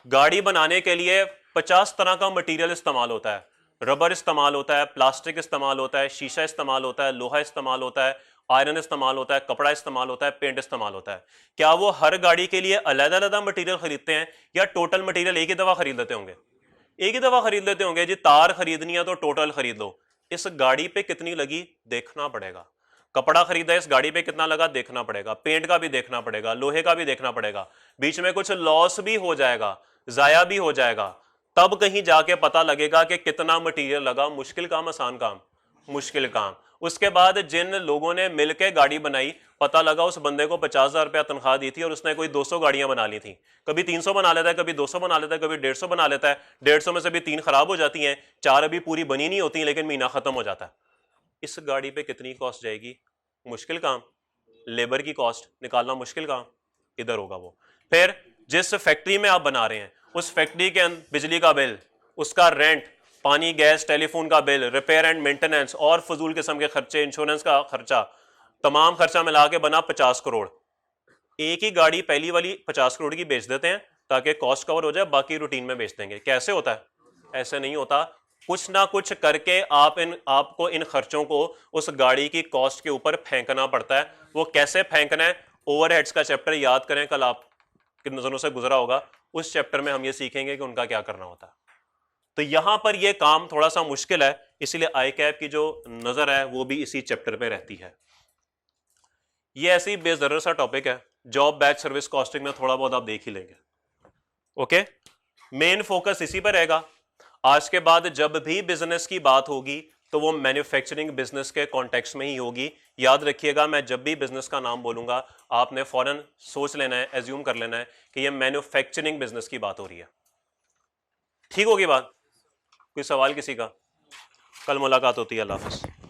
गाड़ी बनाने के लिए 50 तरह का मटेरियल इस्तेमाल होता है, रबर इस्तेमाल होता है, प्लास्टिक इस्तेमाल होता है, शीशा इस्तेमाल होता है, लोहा इस्तेमाल होता है, आयरन इस्तेमाल होता है, कपड़ा इस्तेमाल होता है, पेंट इस्तेमाल होता है। क्या वो हर गाड़ी के लिए अलग अलग मटेरियल खरीदते हैं या टोटल मटेरियल एक ही दफा खरीद लेते होंगे? एक ही दफा खरीद लेते होंगे जी। तार खरीदनी है तो टोटल खरीद लो। इस गाड़ी पे कितनी लगी देखना पड़ेगा। कपड़ा खरीदा इस गाड़ी पे कितना लगा देखना पड़ेगा, पेंट का भी देखना पड़ेगा, लोहे का भी देखना पड़ेगा, बीच में कुछ लॉस भी हो जाएगा, जाया भी हो जाएगा, तब कहीं जाके पता लगेगा कि कितना मटेरियल लगा। मुश्किल काम आसान काम? मुश्किल काम। उसके बाद जिन लोगों ने मिलकर गाड़ी बनाई, पता लगा उस बंदे को 50,000 रुपया तनख्वाह दी थी और उसने कोई 200 गाड़ियां बना ली थी। कभी 300 बना लेता है, कभी 200 बना लेता है, कभी 150 बना लेता है। 150 में से भी 3 खराब हो जाती हैं, 4 अभी पूरी बनी नहीं होती, लेकिन महीना खत्म हो जाता है। इस गाड़ी पे कितनी कॉस्ट जाएगी? मुश्किल काम। लेबर की कॉस्ट निकालना मुश्किल काम, इधर होगा वो। फिर जिस फैक्ट्री में आप बना रहे हैं, उस फैक्ट्री के अंदर बिजली का बिल, उसका रेंट, पानी गैस टेलीफोन का बिल, रिपेयर एंड मेंटेनेंस और फजूल किस्म के खर्चे, इंश्योरेंस का खर्चा, तमाम खर्चा मिला के बना 50 करोड़। एक ही गाड़ी पहली वाली 50 करोड़ की बेच देते हैं ताकि कॉस्ट कवर हो जाए, बाकी रूटीन में बेच देंगे। कैसे होता है? ऐसे नहीं होता। कुछ ना कुछ करके आपको इन खर्चों को उस गाड़ी की कॉस्ट के ऊपर फेंकना पड़ता है। वो कैसे फेंकना है? ओवरहेड्स का चैप्टर याद करें, कल आपकी नजरों से गुजरा होगा, उस चैप्टर में हम ये सीखेंगे कि उनका क्या करना होता है। तो यहां पर यह काम थोड़ा सा मुश्किल है, इसलिए आई कैप की जो नजर है वो भी इसी चैप्टर पे रहती है। ये ऐसी बेजरूर सा टॉपिक है, जॉब बैच सर्विस कॉस्टिंग में थोड़ा बहुत आप देख ही लेंगे। ओके, मेन फोकस इसी पर रहेगा। आज के बाद जब भी बिजनेस की बात होगी तो वो मैन्युफैक्चरिंग बिजनेस के कॉन्टेक्स्ट में ही होगी। याद रखिएगा, मैं जब भी बिजनेस का नाम बोलूंगा आपने फौरन सोच लेना है, एज्यूम कर लेना है कि ये मैन्युफैक्चरिंग बिजनेस की बात हो रही है। ठीक होगी बात? कोई सवाल किसी का? कल मुलाकात होती है। अल्लाह हाफिज़।